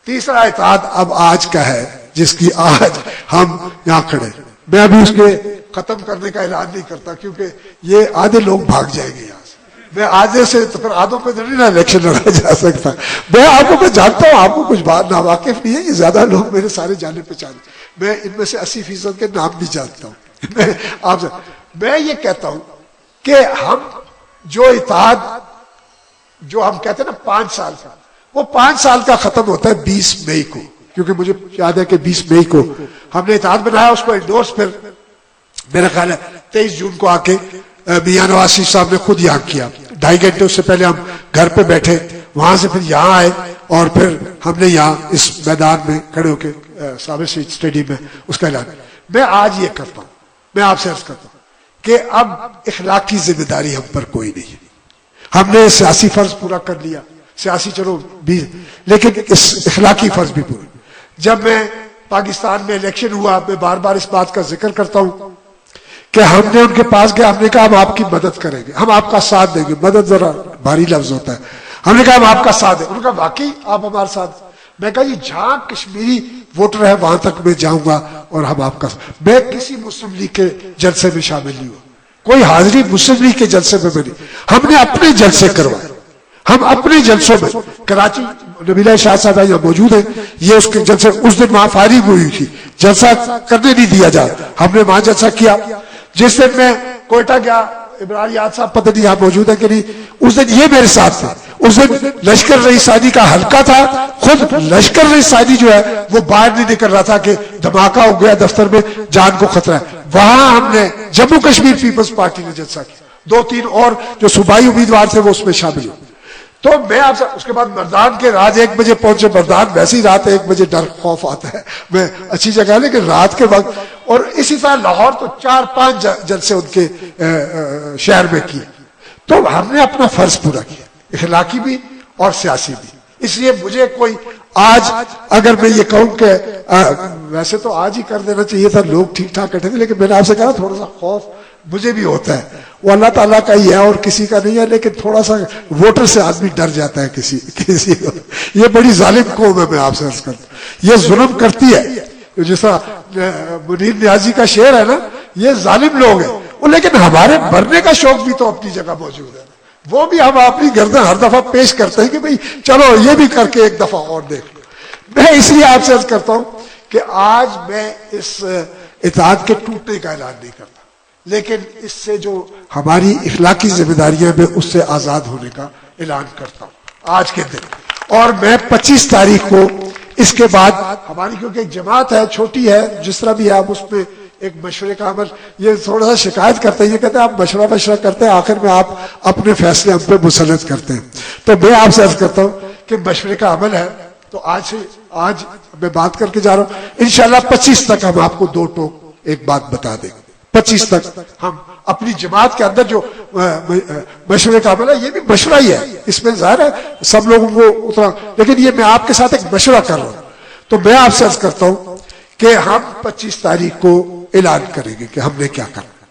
Speaker 1: تیسرا اتحاد اب آج کا ہے جس کی آج ہم یہاں کھڑے. میں ابھی اس کے ختم کرنے کا اعلان نہیں کرتا کیونکہ یہ آدھے لوگ بھاگ جائیں گے یہاں سے. میں آدھے سے تو پھر آدھوں پہ نہیں نا الیکشن لڑا جا سکتا. میں آپ کو میں جانتا ہوں، آپ کو کچھ بات ناواقف نہیں ہے، یہ زیادہ لوگ میرے سارے جانے پہچانے، میں ان میں سے 80% کے نام بھی جانتا ہوں. میں آپ سے میں یہ کہتا ہوں کہ ہم جو اتحاد جو ہم کہتے ہیں نا 5 سال کا، وہ 5 سال کا ختم ہوتا ہے 20 مئی کو، کیونکہ مجھے یاد ہے کہ 20 مئی کو ہم نے اتحاد بنایا، اس کو انڈورس پھر میرا خیال ہے 23 جون کو آ کے میاں نواز شریف صاحب نے خود یہاں کیا. 2.5 گھنٹے اس سے پہلے ہم گھر پہ بیٹھے، وہاں سے پھر یہاں آئے اور پھر ہم نے یہاں اس میدان میں کھڑے ہو کے صابر شہید اسٹیڈیم میں اس کا اعلان. میں آج یہ کرتا ہوں، میں آپ سے عرض کرتا ہوں کہ اب اخلاقی ذمہ داری ہم پر کوئی نہیں ہے. ہم نے سیاسی فرض پورا کر لیا، سیاسی چلو بھی، لیکن اس اخلاقی فرض بھی پورا. جب میں پاکستان میں الیکشن ہوا، میں بار بار اس بات کا ذکر کرتا ہوں کہ ہم نے ان کے پاس گیا، ہم نے کہا ہم آپ کی مدد کریں گے، ہم آپ کا ساتھ دیں گے. مدد ذرا بھاری لفظ ہوتا ہے. ہم نے کہا ہم آپ کا ساتھ دیں. انہوں نے کہا واقعی آپ ہمارے ساتھ؟ میں کہا جی جہاں کشمیری ووٹر ہے وہاں تک میں جاؤں گا اور ہم آپ کا. میں کسی مسلم لیگ کے جلسے میں شامل نہیں ہوا، کوئی حاضری مسلم لیگ کے جلسے میں نہیں. ہم نے اپنے جلسے کروائے، ہم اپنے جلسوں میں. کراچی نبیلہ شاہ صاحب یہاں موجود ہیں، یہ اس کے جلسے اس دن وہاں فائرنگ ہوئی تھی، جلسہ کرنے نہیں دیا جا، ہم نے وہاں جلسہ کیا. جس دن میں کوئٹہ گیا، عمران یاد صاحب پتہ نہیں یہاں موجود ہے کہ نہیں، اس دن یہ میرے ساتھ تھے. اس دن لشکر رئیسانی کا حلقہ تھا، خود لشکر رئیسانی جو ہے وہ باہر نہیں نکل رہا تھا کہ دھماکہ ہو گیا دفتر میں، جان کو خطرہ ہے. وہاں ہم نے جموں کشمیر پیپلز پارٹی نے جلسہ کیا، 2-3 اور جو صوبائی امیدوار تھے وہ اس میں شامل ہوئے. تو میں آپ سے اس کے بعد مردان کے رات 1 بجے پہنچے. مردان ویسی رات 1 بجے ڈر خوف آتا ہے، میں اچھی جگہ ہے لیکن رات کے وقت. اور اسی طرح لاہور تو 4-5 جلسے ان کے شہر میں کیے. تو ہم نے اپنا فرض پورا کیا، اخلاقی بھی اور سیاسی بھی. اس لیے مجھے کوئی آج اگر میں یہ کہوں کہ ویسے تو آج ہی کر دینا چاہیے تھا، لوگ ٹھیک ٹھاک کہتے تھے، لیکن میں نے آپ سے کہا تھوڑا سا خوف مجھے بھی ہوتا ہے. وہ اللہ تعالیٰ کا ہی ہے اور کسی کا نہیں ہے، لیکن تھوڑا سا ووٹر سے آدمی ڈر جاتا ہے کسی کو. یہ بڑی ظالم قوم ہے، میں آپ سے عرض کرتا ہوں، یہ ظلم کرتی ہے. جس طرح منیر نیازی کا شعر ہے نا، یہ ظالم لوگ ہیں، لیکن ہمارے مرنے کا شوق بھی تو اپنی جگہ موجود ہے. وہ بھی ہم اپنی گردن ہر دفعہ پیش کرتے ہیں کہ بھئی چلو یہ بھی کر کے ایک دفعہ اور دیکھ لو. میں اس لیے آپ سے عرض کرتا ہوں کہ آج میں اس اتحاد کے ٹوٹنے کا اعلان نہیں کرتا، لیکن اس سے جو ہماری اخلاقی ذمہ داریاں میں اس سے آزاد ہونے کا اعلان کرتا ہوں آج کے دن. اور میں 25 تاریخ کو اس کے بعد ہماری کیونکہ ایک جماعت ہے، چھوٹی ہے، جس طرح بھی آپ اس میں ایک مشورے کا عمل، یہ تھوڑا سا شکایت کرتے ہیں، یہ کہتے ہیں آپ مشورہ کرتے ہیں، آخر میں آپ اپنے فیصلے ہم پہ مسلط کرتے ہیں. تو میں آپ سے عرض کرتا ہوں کہ مشورے کا عمل ہے. تو آج میں بات کر کے جا رہا ہوں، انشاءاللہ 25 تک ہم آپ کو 2 ٹوک ایک بات بتا دیں گے. 25 تک ہم اپنی جماعت کے اندر جو مشورے کا عمل ہے، یہ بھی مشورہ ہی ہے، اس میں ظاہر ہے سب لوگوں کو اتنا، لیکن یہ میں آپ کے ساتھ ایک مشورہ کر رہا ہوں. تو میں آپ سے عرض کرتا ہوں کہ ہم 25 تاریخ کو اعلان کریں گے کہ ہم نے کیا کرنا.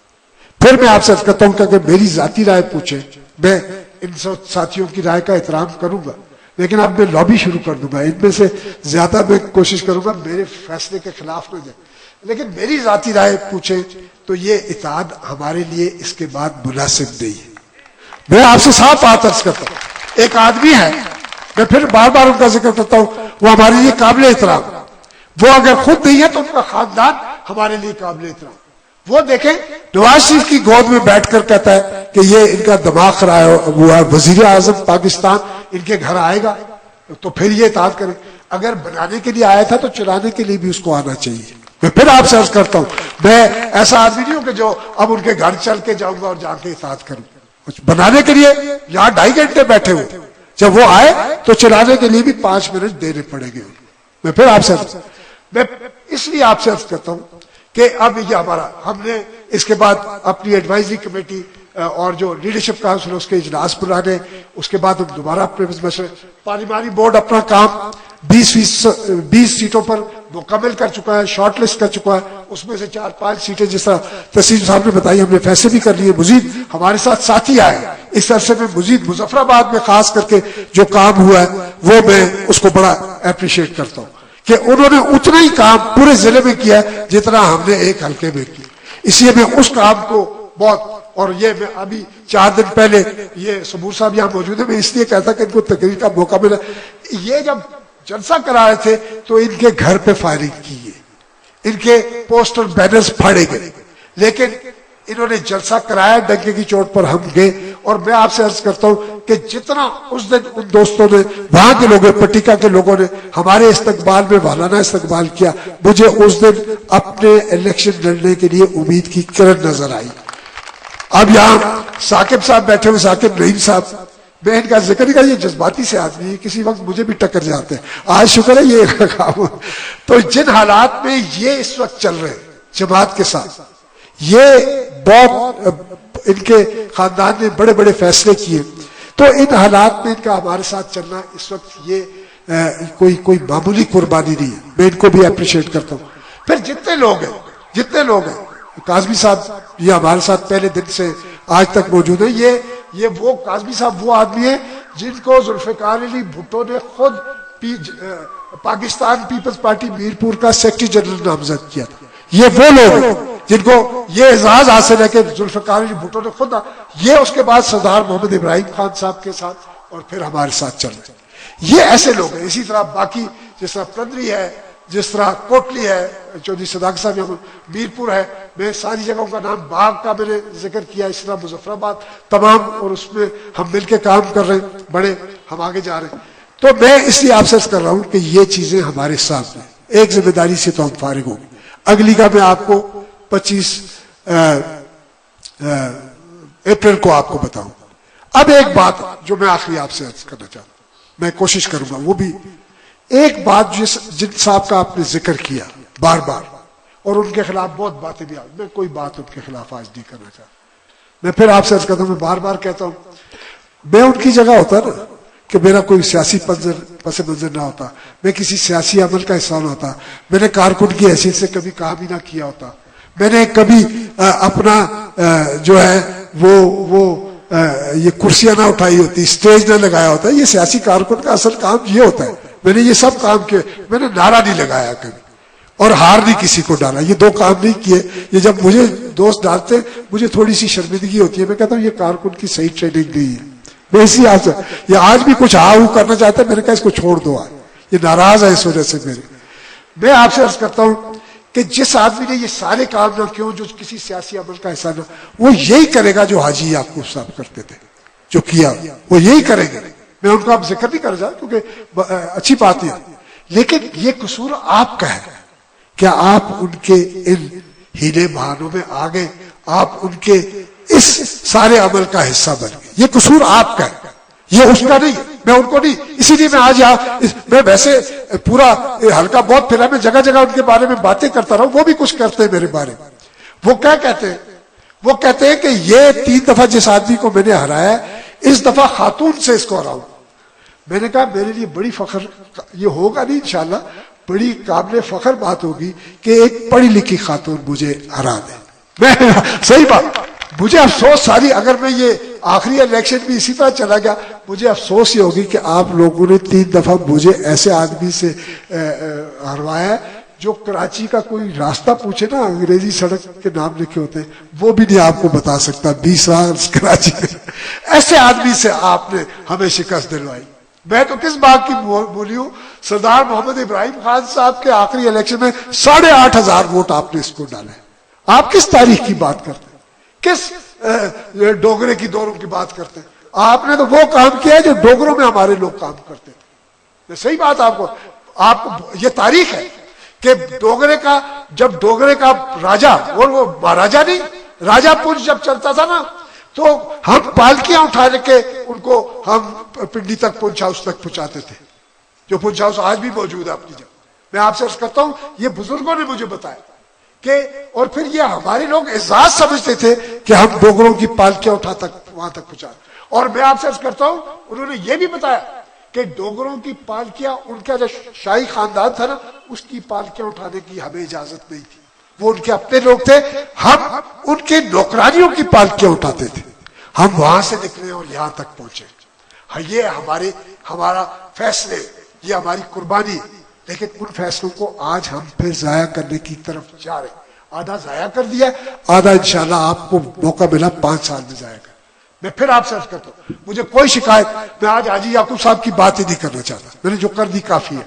Speaker 1: پھر میں آپ سے عرض کرتا ہوں کہ اگر میری ذاتی رائے پوچھیں، میں ان ساتھیوں کی رائے کا احترام کروں گا، لیکن اب میں لابی شروع کر دوں گا. ان میں سے زیادہ میں کوشش کروں گا میرے فیصلے کے خلاف نہ جائے، لیکن میری ذاتی رائے پوچھیں تو یہ اتحاد ہمارے لیے اس کے بعد مناسب نہیں ہے. میں آپ سے صاف بات عرض کرتا ہوں، ایک آدمی ہے، میں پھر بار بار ان کا ذکر کرتا ہوں، وہ ہمارے لیے قابل احترام. وہ اگر خود نہیں ہے تو ان کا خاندان ہمارے لیے قابل احترام. وہ دیکھیں نواز شریف کی گود میں بیٹھ کر کہتا ہے کہ یہ ان کا دماغ خراب ہوا، وزیر اعظم پاکستان ان کے گھر آئے گا تو پھر یہ اطاعت کریں. اگر بنانے کے لیے آیا تھا تو چلانے کے لیے بھی اس کو آنا چاہیے. میں پھر آپ سے عرض کرتا ہوں، میں ایسا آدمی نہیں ہوں کہ جو اب ان کے گھر چل کے جاؤں گا اور جا کے اطاعت کروں. کچھ بنانے کے لیے یہاں 2.5 گھنٹے بیٹھے ہوئے، جب وہ آئے تو چلانے کے لیے بھی 5 منٹ دینے پڑیں گے. میں پھر آپ سے میں اس لیے آپ سے عرض کرتا ہوں کہ اب یہ ہمارا، ہم نے اس کے بعد اپنی ایڈوائزری کمیٹی اور جو لیڈرشپ کاؤنسل اس کے اجلاس بلانے، اس کے بعد ہم دوبارہ اپنے مشورے. پارلیمانی بورڈ اپنا کام 20 سیٹوں پر مکمل کر چکا ہے، شارٹ لسٹ کر چکا ہے. اس میں سے 4-5 سیٹیں جس طرح تسلیم صاحب نے بتائی ہم نے فیصلے بھی کر لیے. مزید ہمارے ساتھ ساتھی آئے اس عرصے میں، مزید مظفر آباد میں خاص کر کے جو کام ہوا ہے وہ میں اس کو بڑا اپریشیٹ کرتا ہوں کہ انہوں نے اتنا ہی کام پورے ضلع میں کیا ہے جتنا ہم نے ایک حلقے میں کیا. اس لیے میں اس کام کو بہت، اور یہ میں ابھی 4 دن پہلے یہ صبور صاحب یہاں موجود ہیں، میں اس لیے کہتا کہ ان کو تقریر کا موقع ملا، یہ جب جلسہ کرا رہے تھے تو ان کے گھر پہ فائرنگ کی ہے، ان کے پوسٹر بینرز پھاڑے گئے، لیکن انہوں نے جلسہ کرایا، ڈنکے کی چوٹ پر ہم گئے. اور میں آپ سے عرض کرتا ہوں کہ جتنا اس دن ان دوستوں نے، وہاں کے لوگوں، پٹیکا کے لوگوں نے ہمارے استقبال میں والانہ استقبال کیا، مجھے اس دن اپنے الیکشن لڑنے کے لیے امید کی کرن نظر آئی. اب یہاں ثاقب صاحب بیٹھے ہوئے، ثاقب نعیم صاحب، میں ان کا ذکر نہیں کر، یہ جذباتی سے آدمی ہے، کسی وقت مجھے بھی ٹکر جاتے ہیں، آج شکر ہے یہ کام. تو جن حالات میں یہ اس وقت چل رہے ہیں جماعت کے ساتھ، یہ بہت ان کے خاندان نے بڑے بڑے فیصلے کیے، تو ان حالات میں ان کا ہمارے ساتھ چلنا اس وقت یہ کوئی معمولی قربانی نہیں ہے. میں ان کو بھی اپریشیٹ کرتا ہوں. پھر جتنے لوگ ہیں کاظمی صاحب یہ ہمارے ساتھ پہلے دن سے آج تک موجود ہیں. یہ وہ کاظمی صاحب وہ آدمی ہیں جن کو ذوالفقار علی بھٹو نے خود پاکستان پیپلز پارٹی میرپور کا سیکرٹری جنرل نامزد کیا تھا. یہ وہ لوگ ہیں جن کو یہ اعزاز حاصل ہے کہ ذوالفقار علی بھٹو نے خود، یہ اس کے بعد سردار محمد ابراہیم خان صاحب کے ساتھ اور پھر ہمارے ساتھ چل رہے ہیں. یہ ایسے لوگ ہیں. اسی طرح باقی جس طرح پرندری ہے، جس طرح کوٹلی ہے، چودھری صداقت صاحب یہاں میرپور ہے، میں ساری جگہوں کا نام باغ کا میں نے ذکر کیا، اس طرح مظفر آباد تمام، اور اس میں ہم مل کے کام کر رہے ہیں، بڑے ہم آگے جا رہے ہیں. تو میں اس لیے آپ سے عرض کر رہا ہوں کہ یہ چیزیں ہمارے سامنے، ایک ذمہ داری سے تو ہم فارغ ہوں گے. اگلی کا میں آپ کو 25 اپریل کو آپ کو بتاؤں. اب ایک بات جو میں آخری آپ سے عرض کرنا چاہتا ہوں، میں کوشش کروں گا، وہ بھی ایک بات جن صاحب کا آپ نے ذکر کیا بار بار، اور ان کے خلاف بہت باتیں بھی میں کوئی بات ان کے خلاف آج نہیں کرنا چاہتا. میں پھر آپ سے عرض کرتا ہوں، میں بار بار کہتا ہوں، میں ان کی جگہ ہوتا نا کہ میرا کوئی سیاسی پس منظر نہ ہوتا، میں کسی سیاسی عمل کا حصہ نہ ہوتا، میں نے کارکن کی حیثیت سے کبھی کام ہی نہ کیا ہوتا، میں نے کبھی اپنا جو ہے وہ یہ کرسیاں نہ اٹھائی ہوتی، اسٹیج نہ لگایا ہوتا. یہ سیاسی کارکن کا اصل کام یہ ہوتا ہے. میں نے یہ سب کام کیے، میں نے نعرہ نہیں لگایا کبھی، اور ہار نہیں کسی کو ڈالا، یہ 2 کام نہیں کیے. یہ جب مجھے دوست ڈالتے مجھے تھوڑی سی شرمندگی ہوتی ہے، میں کہتا ہوں یہ کارکن کی صحیح ٹریننگ نہیں ہے. میں اسی آپ سے یہ آج بھی کچھ ہاؤ کرنا چاہتا ہے، میں نے کہا اس کو چھوڑ دو، یہ ناراض ہے اس وجہ سے میرے. میں آپ سے عرض کرتا ہوں کہ جس آدمی نے یہ سارے کام نہ کیوں، جو کسی سیاسی عمل کا حصہ نہ، وہ یہی کرے گا جو حاجی یعقوب صاحب کرتے تھے، جو کیا وہ یہی کریں گے. میں ان کو اب ذکر نہیں کر جاتا کیونکہ اچھی بات ہے، لیکن یہ قصور آپ کا ہے. کیا آپ ان کے ان ہیلے بہانوں میں آ گئے؟ آپ ان کے اس سارے عمل کا حصہ بن گئے. یہ قصور آپ کا ہے، یہ اس کا نہیں. میں ان کو نہیں، اسی لیے میں آج میں ویسے پورا ہلکا بہت پھرا، میں جگہ جگہ ان کے بارے میں باتیں کرتا رہا ہوں، وہ بھی کچھ کرتے ہیں میرے بارے میں. وہ کیا کہتے ہیں؟ وہ کہتے ہیں کہ یہ 3 دفعہ جس آدمی کو میں نے ہرایا، اس دفعہ خاتون سے اس کو ہراؤں. میں نے کہا میرے لیے بڑی فخر، یہ ہوگا نہیں انشاءاللہ، بڑی قابل فخر بات ہوگی کہ ایک پڑھی لکھی خاتون مجھے ہرا دے. میں صحیح بات، مجھے افسوس ساری، اگر میں یہ آخری الیکشن بھی اسی طرح چلا گیا، مجھے افسوس یہ ہوگی کہ آپ لوگوں نے 3 دفعہ مجھے ایسے آدمی سے ہروایا ہے جو کراچی کا کوئی راستہ پوچھے نا، انگریزی سڑک کے نام لکھے ہوتے ہیں، وہ بھی نہیں آپ کو بتا سکتا 20 سال کراچی میں. ایسے آدمی سے آپ نے ہمیں شکست دلوائی. میں تو کس بات کی بولی ہوں، سردار محمد ابراہیم خان صاحب کے آخری الیکشن میں 8,500 ووٹ آپ نے اس کو ڈالے. آپ کس تاریخ کی بات کرتے ہیں؟ کس ڈوگرے کی دوروں کی بات کرتے ہیں؟ آپ نے تو وہ کام کیا ہے جو ڈوگروں میں ہمارے لوگ کام کرتے تھے. صحیح بات آپ کو یہ تاریخ ہے کہ ڈوگرے کا، جب ڈوگرے کا راجہ، اور وہ مہاراجا نہیں، راجہ پنج جب چلتا تھا نا، تو ہم پالکیاں اٹھا کے ان کو ہم پنڈی تک پنچ ہاؤس تک پہنچاتے تھے، جو پنچ ہاؤس آج بھی موجود ہے اپنی جگہ. میں آپ سے عرض کرتا ہوں، یہ بزرگوں نے مجھے بتایا کہ، اور پھر یہ ہمارے لوگ اعزاز سمجھتے تھے کہ ہم ڈوگروں کی پالکیاں اٹھا تک وہاں تک پہنچا. اور میں آپ سے عرض کرتا ہوں، انہوں نے یہ بھی بتایا کہ ڈوگروں کی پالکیاں، ان کا جو شاہی خاندان تھا نا، اس کی پالکیاں اٹھانے کی ہمیں اجازت نہیں تھی. وہ ان کے اپنے لوگ تھے، ہم ان کے نوکرانیوں کی پالکیاں اٹھاتے تھے. ہم وہاں سے نکلے اور یہاں تک پہنچے. یہ ہمارا فیصلے، یہ ہماری قربانی. لیکن ان فیصلوں کو آج ہم پھر ضائع کرنے کی طرف جا رہے ہیں. آدھا ضائع کر دیا، آدھا انشاءاللہ آپ کو موقع ملا 5 سال میں ضائع کر. میں پھر آپ سے عرض کرتا ہوں، مجھے کوئی شکایت، میں آج حاجی یعقوب صاحب کی بات ہی نہیں کرنا چاہتا، میں نے جو کر دی کافی ہے۔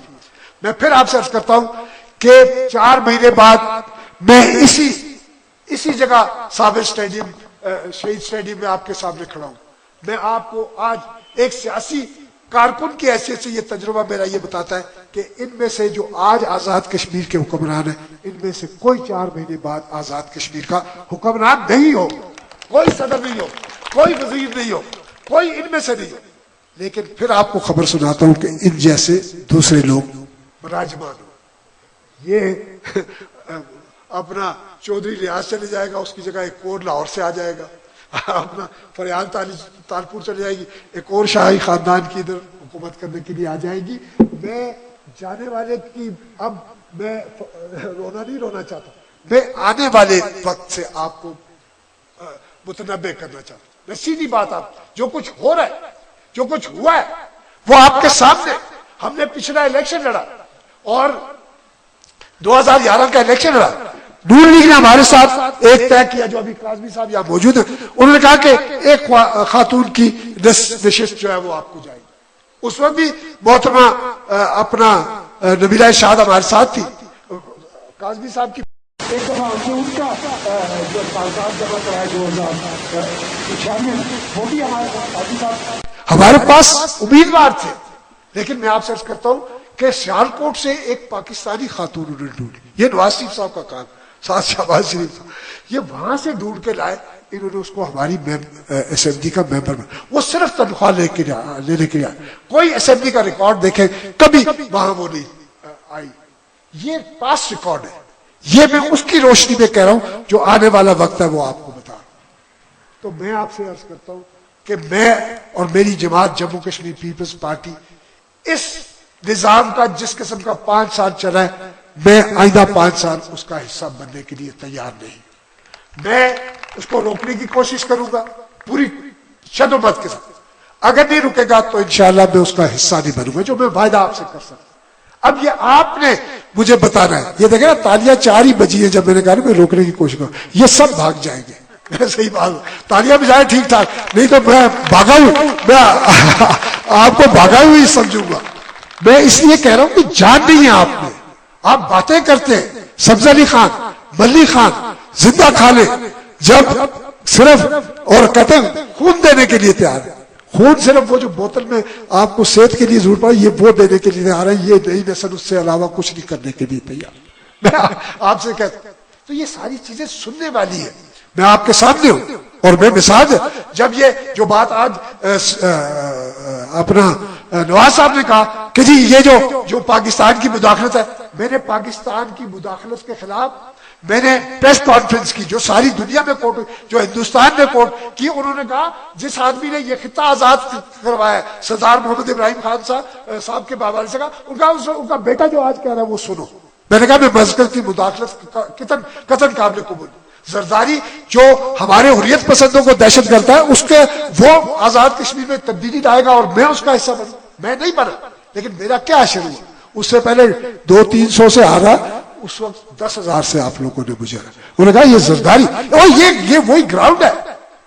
Speaker 1: میں پھر آپ سے عرض کرتا ہوں کہ 4 مہینے بعد میں اسی جگہ صابر اسٹیڈیم، شہید اسٹیڈیم میں آپ کے سامنے کھڑا ہوں۔ میں آپ کو آج ایک سیاسی کارکن کی حیثیت سے یہ تجربہ میرا یہ بتاتا ہے کہ ان میں سے جو آج آزاد کشمیر کے حکمران ہیں، ان میں سے کوئی 4 مہینے بعد آزاد کشمیر کا حکمران نہیں ہو، کوئی صدر نہیں ہو، کوئی وزیر نہیں ہو، کوئی ان میں سے نہیں ہو۔ لیکن پھر آپ کو خبر سناتا ہوں کہ ان جیسے دوسرے لوگ براجمان ہو۔ یہ اپنا چودھری ریاض چلے جائے گا، اس کی جگہ ایک اور لاہور سے آ جائے گا، اپنا فریال تالپور چلے جائے گی، ایک اور شاہی خاندان کی ادھر حکومت کرنے کے لیے آ جائے گی۔ میں جانے والے کی اب میں رونا چاہتا، میں آنے والے وقت سے آپ کو متنبع کرنا چاہتا ہوں۔ میں سیدھی بات، آپ جو کچھ ہو رہا ہے، جو کچھ ہوا ہے، وہ آپ کے سامنے۔ ہم نے پچھلا الیکشن لڑا اور 2011 کا الیکشن لڑا، نون لیگ نے ہمارے ساتھ ایک طے کیا، جو ابھی کاظمی صاحب یہاں موجود ہیں، انہوں نے کہا کہ ایک خاتون کی نشست جو ہے وہ آپ کو جائے گی۔ اس وقت بھی محترمہ اپنا نبیلہ شاد ہمارے ساتھ تھی، کاظمی صاحب کی ایک دفعہ ان کا جو کاغذات جمع کرایا 2096 میں، وہ بھی ہمارے ساتھ، ہمارے پاس امیدوار تھے۔ لیکن میں آپ سے عرض کرتا ہوں کہ سیالکوٹ سے ایک پاکستانی خاتون انہوں نے ڈھونڈی، یہ نواز شریف صاحب کا کام، ساتھ شہباز شریف صاحب، یہ وہاں سے ڈھونڈ کے لائے، انہوں نے اس کو ہماری اسمبلی کا ممبر بنا۔ وہ صرف تنخواہ لینے کے لیے آئے، کوئی اسمبلی کا ریکارڈ دیکھیں کبھی وہاں وہ نہیں آئی، یہ پاس ریکارڈ ہے۔ یہ میں اس کی روشنی میں کہہ رہا ہوں، جو آنے والا وقت ہے وہ آپ کو بتا رہا ہوں۔ تو میں آپ سے عرض کرتا ہوں کہ میں اور میری جماعت جموں کشمیر پیپلز پارٹی اس نظام کا جس قسم کا 5 سال چلا ہے، میں آئندہ 5 سال اس کا حصہ بننے کے لیے تیار نہیں۔ میں اس کو روکنے کی کوشش کروں گا پوری شدت کے ساتھ، اگر نہیں رکے گا تو انشاءاللہ میں اس کا حصہ نہیں بنوں گا، جو میں وعدہ آپ سے کر سکتا ہوں۔ اب یہ آپ نے مجھے بتانا ہے، یہ دیکھیں نا تالیاں 4 ہی بجی ہیں، جب میں نے کہا میں روکنے کی کوشش کروں، یہ سب بھاگ جائیں گے۔ صحیح بات، تالیاں بجائے ٹھیک ٹھاک، نہیں تو میں بھاگا ہوں، میں آپ کو بھاگا ہوئی سمجھوں گا۔ میں اس لیے کہہ رہا ہوں کہ جان نہیں ہے آپ میں، آپ باتیں کرتے ہیں، سبز علی خان، ملی خان زندہ کھا لے، جب صرف اور کہتے ہیں خون دینے کے لیے تیار ہے، خون صرف وہ جو بوتل میں آپ کو صحت کے لیے ضرورت پڑے یہ وہ دینے کے لیے تیار ہے، یہ نئی نسل اس سے علاوہ کچھ نہیں کرنے کے لیے تیار۔ میں آپ سے کہتا ہوں تو یہ ساری چیزیں سننے والی ہے، میں آپ کے سامنے ہوں اور میں مثال ہے۔ جب یہ جو بات آج اپنا نواز صاحب نے کہا کہ جی یہ جو پاکستان کی مداخلت ہے، میں نے پاکستان کی مداخلت کے خلاف میں نے پریس کانفرنس کی، جو ساری دنیا میں کوٹ، جو ہندوستان میں کوٹ کی، انہوں نے کہا جس آدمی نے یہ خطہ آزاد کروایا ہے سردار محمد ابراہیم خان صاحب کے بابا سے کہا، ان کا بیٹا جو آج کہہ رہا ہے وہ سنو۔ میں نے کہا میں مذہب کی مداخلت قطن قابل قبول، زرداری جو ہمارے حریت پسندوں کو دہشت کرتا ہے، اس کے وہ آزاد کشمیر میں تبدیلی لائے گا اور میں اس کا حصہ بنوں، میں نہیں بنا۔ لیکن میرا کیا اشر ہوا، اس سے پہلے 200-300 سے آ رہا، اس وقت 10,000 سے آپ لوگوں نے مجھے انہوں نے کہا یہ زرداری، اور یہ وہی گراؤنڈ ہے۔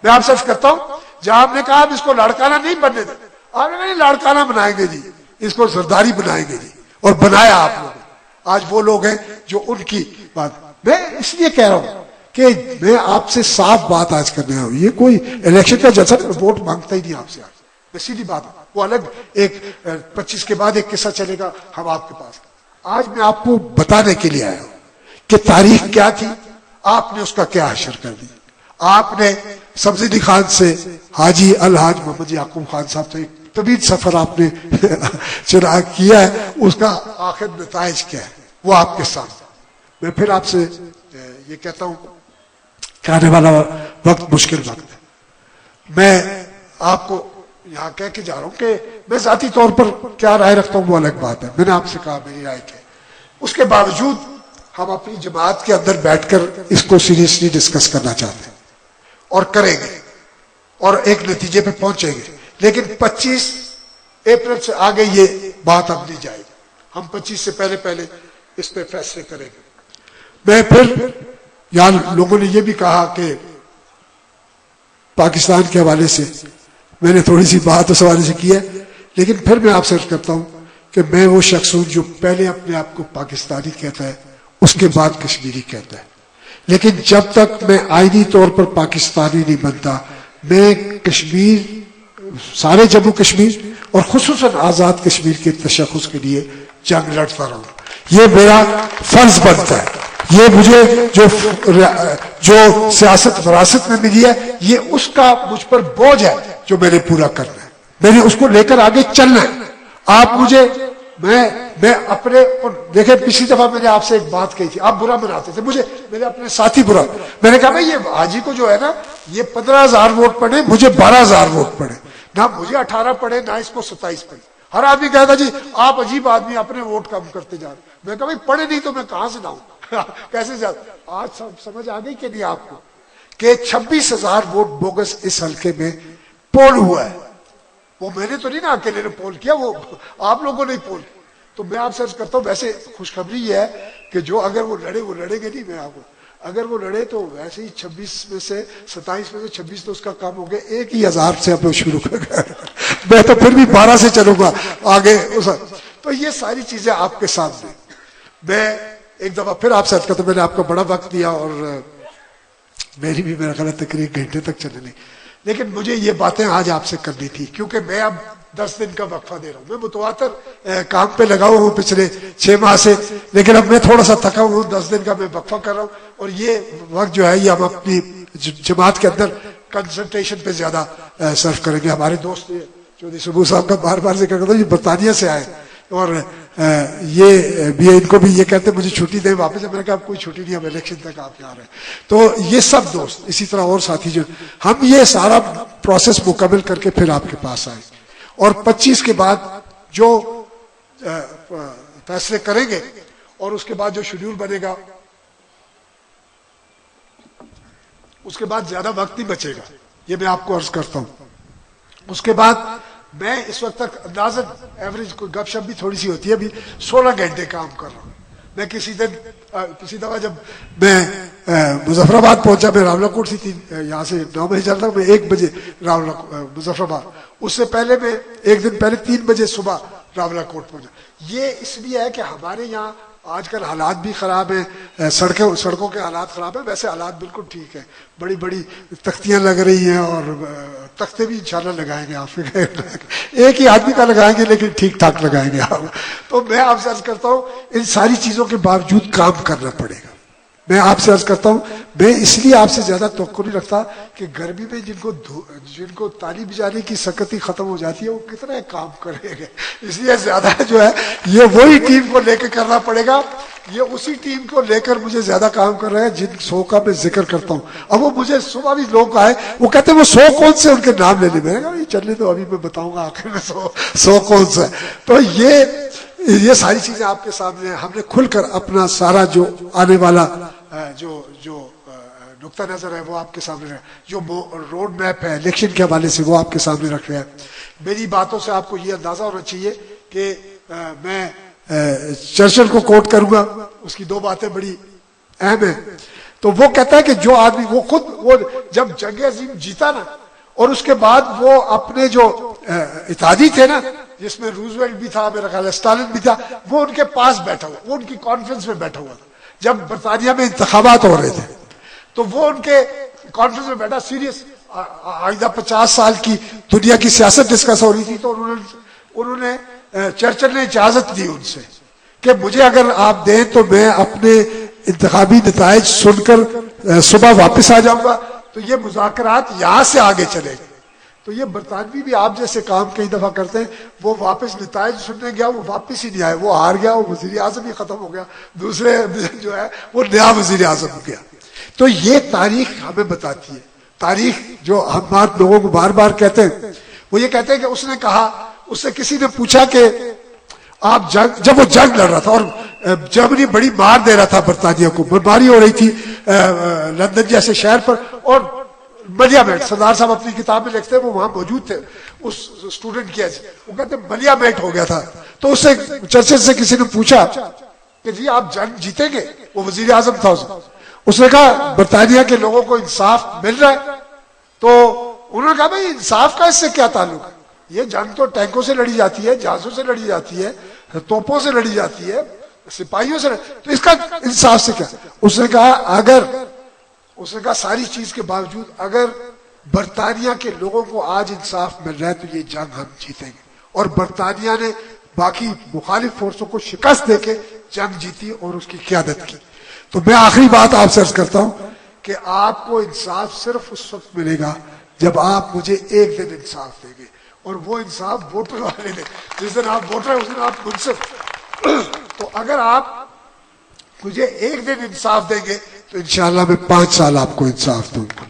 Speaker 1: میں آپ سے عرض کرتا ہوں جہاں ہم نے کہا ہم اس کو لاڑکانہ نہیں بننے دیں، آپ نے کہا لاڑکانہ بنائیں گے جی، اس کو زرداری بنائیں گے جی، اور بنایا آپ لوگوں نے۔ آج وہ لوگ ہیں جو ان کی بات، میں اس لیے کہہ رہا ہوں کہ میں آپ سے صاف بات آج کرنے آیا ہوں، یہ کوئی الیکشن کا جلسہ ووٹ مانگتا ہی نہیں آپ سے، آج میں سیدھی بات ہے، وہ الگ ایک 25 کے بعد ایک قصہ چلے گا ہم آپ کے پاس۔ آج میں آپ کو بتانے کے لیے آیا ہوں کہ تاریخ کیا تھی، آپ نے اس کا کیا حشر کر دی۔ آپ نے سبز علی خان سے حاجی الحاج محمد یعقوب خان صاحب سے ایک طویل سفر آپ نے چراغ کیا ہے، اس کا آخر نتائج کیا ہے وہ آپ کے سامنے۔ میں پھر آپ سے یہ کہتا ہوں کہ آنے والا وقت مشکل وقت ہے۔ میں آپ کو یہاں کہہ کے جا رہا ہوں کہ میں ذاتی طور پر کیا رائے رکھتا ہوں وہ الگ بات ہے، میں نے آپ سے کہا میری رائے کیا، اس کے باوجود ہم اپنی جماعت کے اندر بیٹھ کر اس کو سیریسلی ڈسکس کرنا چاہتے ہیں اور کریں گے اور ایک نتیجے پہ پہنچیں گے، لیکن 25 اپریل سے آگے یہ بات اب نہیں جائے گی، ہم 25 سے پہلے اس پہ فیصلے کریں گے۔ میں پھر یہاں لوگوں نے یہ بھی کہا کہ پاکستان کے حوالے سے میں نے تھوڑی سی بات اس حوالے سے کی ہے، لیکن پھر میں آپ سے عرض کرتا ہوں کہ میں وہ شخص ہوں جو پہلے اپنے آپ کو پاکستانی کہتا ہے، اس کے بعد کشمیری کہتا ہے، لیکن جب تک میں آئینی طور پر پاکستانی نہیں بنتا، میں کشمیر، سارے جموں کشمیر اور خصوصاً آزاد کشمیر کے تشخص کے لیے جنگ لڑتا رہوں. یہ میرا فرض بنتا ہے. یہ مجھے جو سیاست وراثت میں ملی ہے، یہ اس کا مجھ پر بوجھ ہے جو میں نے پورا کرنا ہے. میں نے اس کو لے کر آگے چلنا ہے. آپ مجھے، میں اپنے، دیکھیں پچھلی دفعہ میں نے آپ سے ایک بات کہی تھی، آپ برا مناتے تھے مجھے، میرے اپنے ساتھی برا، میں نے کہا بھائی یہ حاجی کو جو ہے نا، یہ 15,000 ووٹ پڑے، مجھے 12,000 ووٹ پڑے، نہ مجھے 18 پڑے نہ اس کو 27 پڑے. ہر آدمی کہتا جی آپ عجیب آدمی، اپنے ووٹ کم کرتے جا رہے. میں کہا بھائی پڑھے نہیں تو میں کہاں سے لاؤں کیسے جاتا. آج سمجھ آ گئی کہ نہیں آپ کو کہ 26,000 ووٹ بوگس اس حلقے میں پول ہوا ہے. وہ میں نے تو نہیں نا اکیلے نے پول کیا، وہ آپ لوگوں نے پول کیا. تو میں آپ سے عرض کرتا ہوں، ویسے خوشخبری یہ ہے کہ جو اگر وہ لڑے، وہ لڑے گے نہیں. میں آپ کو اگر وہ لڑے تو ویسے ہی 26 میں سے 27 میں سے 26 تو اس کا کام ہو گیا، 1,000 سے اب شروع کر گیا. میں تو پھر بھی 12 سے چلوں گا آگے. تو یہ ساری چیزیں آپ کے سامنے. میں ایک دفعہ پھر آپ سے عرض کرتا ہوں، میں نے آپ کو بڑا وقت دیا اور میری بھی میرا خیال ہے تقریر گھنٹے تک چلے نہیں، لیکن مجھے یہ باتیں آج آپ سے کرنی تھی کیونکہ میں اب 10 دن کا وقفہ دے رہا ہوں. میں متواتر کام پہ لگا ہوا ہوں پچھلے 6 ماہ سے، لیکن اب میں تھوڑا سا تھکا ہوں. 10 دن کا میں وقفہ کر رہا ہوں اور یہ وقت جو ہے یہ ہم اپنی جماعت کے اندر کنسنٹریشن پہ زیادہ صرف کریں گے. ہمارے دوست چودھری سبو صاحب کا بار بار ذکر کرتا ہوں، یہ برطانیہ سے آئے اور یہ بھی ان کو بھی یہ کہتے ہیں مجھے چھٹی دیں واپس. میں نے کہا کوئی چھٹی نہیں، ہم الیکشن تک آپ یہاں رہے. تو یہ سب دوست، اسی طرح اور ساتھی جو ہم یہ سارا پروسیس مکمل کر کے پھر آپ کے پاس آئے اور 25 کے بعد جو فیصلے کریں گے اور اس کے بعد جو شیڈیول بنے گا، اس کے بعد زیادہ وقت نہیں بچے گا. یہ میں آپ کو عرض کرتا ہوں. اس کے بعد میں اس وقت تک اندازاً ایوریج کوئی گپ شپ بھی تھوڑی سی ہوتی ہے، ابھی 16 گھنٹے کام کر رہا ہوں. میں کسی دفعہ جب میں مظفر آباد پہنچا، میں راولہ کوٹ سے یہاں سے 9 بجے چلتا ہوں، میں 1 بجے مظفر آباد. اس سے پہلے میں ایک دن پہلے 3 بجے صبح راولہ کوٹ پہنچا. یہ اس لیے ہے کہ ہمارے یہاں آج کل حالات بھی خراب ہیں، سڑکوں کے حالات خراب ہیں. ویسے حالات بالکل ٹھیک ہیں، بڑی بڑی تختیاں لگ رہی ہیں اور تختے بھی انشاءاللہ لگائیں گے. آپ ایک ہی آدمی کا لگائیں گے لیکن ٹھیک ٹھاک لگائیں گے آپ. تو میں آپ سے عرض کرتا ہوں ان ساری چیزوں کے باوجود کام کرنا پڑے گا. میں آپ سے عرض کرتا ہوں، میں اس لیے آپ سے زیادہ توقع نہیں رکھتا کہ گرمی میں جن کو تعلیم جانے کی سکتی ختم ہو جاتی ہے وہ کتنا کام کریں گے. اس لیے زیادہ جو ہے یہ وہی ٹیم کو لے کے کرنا پڑے گا. یہ اسی ٹیم کو لے کر مجھے زیادہ کام کر رہے ہیں جن 100 کا میں ذکر کرتا ہوں. اب وہ مجھے صبح بھی لوگ آئے، وہ کہتے ہیں وہ 100 کون سے، ان کے نام لینے. میں نے کہا چلنے تو ابھی میں بتاؤں گا آخر میں 100 کون سا ہے. تو یہ ساری چیزیں آپ کے سامنے ہیں. ہم نے کھل کر اپنا سارا جو آنے والا جو نقطہ نظر ہے وہ آپ کے سامنے ہے، جو روڈ میپ ہے الیکشن کے حوالے سے وہ آپ کے سامنے رکھ رہے ہیں. میری باتوں سے آپ کو یہ اندازہ ہونا چاہیے کہ میں چرچل کو کوٹ کروں گا. اس کی 2 باتیں بڑی اہم ہیں. تو وہ کہتا ہے کہ جو آدمی وہ جب جنگ عظیم جیتا نا، اور اس کے بعد وہ اپنے جو اتحادی تھے نا، جس میں روزویلٹ بھی تھا، میرا خیال ہے اسٹالن بھی تھا، وہ ان کے پاس بیٹھا ہوا، وہ ان کی کانفرنس میں بیٹھا ہوا تھا جب برطانیہ میں انتخابات ہو رہے تھے. تو وہ ان کے کانفرنس میں بیٹھا، سیریس آئندہ 50 سال کی دنیا کی سیاست ڈسکس ہو رہی تھی. تو انہوں نے چرچل نے اجازت دی ان سے کہ مجھے اگر آپ دیں تو میں اپنے انتخابی نتائج سن کر صبح واپس آ جاؤں گا. تو یہ مذاکرات یہاں سے آگے چلے گئے. تو یہ برطانوی بھی آپ جیسے کام کئی دفعہ کرتے ہیں. وہ واپس نتائج سننے گیا، وہ واپس ہی نہیں آئے، وہ ہار گیا، وہ وزیر اعظم ہی ختم ہو گیا، دوسرے جو ہے وہ نیا وزیر اعظم ہو گیا. تو یہ تاریخ ہمیں بتاتی ہے. تاریخ جو ہم لوگوں کو بار بار کہتے ہیں، وہ یہ کہتے ہیں کہ اس نے کہا، اس سے کسی نے پوچھا کہ آپ جب وہ جنگ لڑ رہا تھا اور جرمنی بڑی مار دے رہا تھا برطانیہ کو، برباری ہو رہی تھی لندن جیسے شہر پر، اور ملیا میٹ، سردار صاحب اپنی کتاب میں لکھتے ہیں، وہ وہاں موجود تھے اس اسٹوڈنٹ کی، وہ کہتے ہیں ملیا میٹ ہو گیا تھا. تو اس سے چرچل سے کسی نے پوچھا کہ جی آپ جنگ جیتیں گے؟ وہ وزیر اعظم تھا. اس نے کہا برطانیہ کے لوگوں کو انصاف مل رہا ہے تو انہوں نے کہا بھائی انصاف کا اس سے کیا تعلق ہے؟ یہ جنگ تو ٹینکوں سے لڑی جاتی ہے، جہازوں سے لڑی جاتی ہے، توپوں سے لڑی جاتی ہے، سپاہیوں سے تو اس کا انصاف سے کیا؟ اس نے کہا ساری چیز کے باوجود اگر برطانیہ کے لوگوں کو آج انصاف مل رہا ہے تو یہ جنگ ہم جیتیں گے. اور برطانیہ نے باقی مخالف فورسوں کو شکست دے کے جنگ جیتی اور اس کی قیادت کی. تو میں آخری بات آپ سے عرض کرتا ہوں کہ آپ کو انصاف صرف اس وقت ملے گا جب آپ مجھے ایک دن انصاف دیں گے، اور وہ انصاف ووٹر والے دیں. جس دن آپ ووٹر ہیں اس دن آپ منصف. تو اگر آپ مجھے ایک دن انصاف دیں گے تو انشاءاللہ میں 5 سال آپ کو انصاف دوں گا.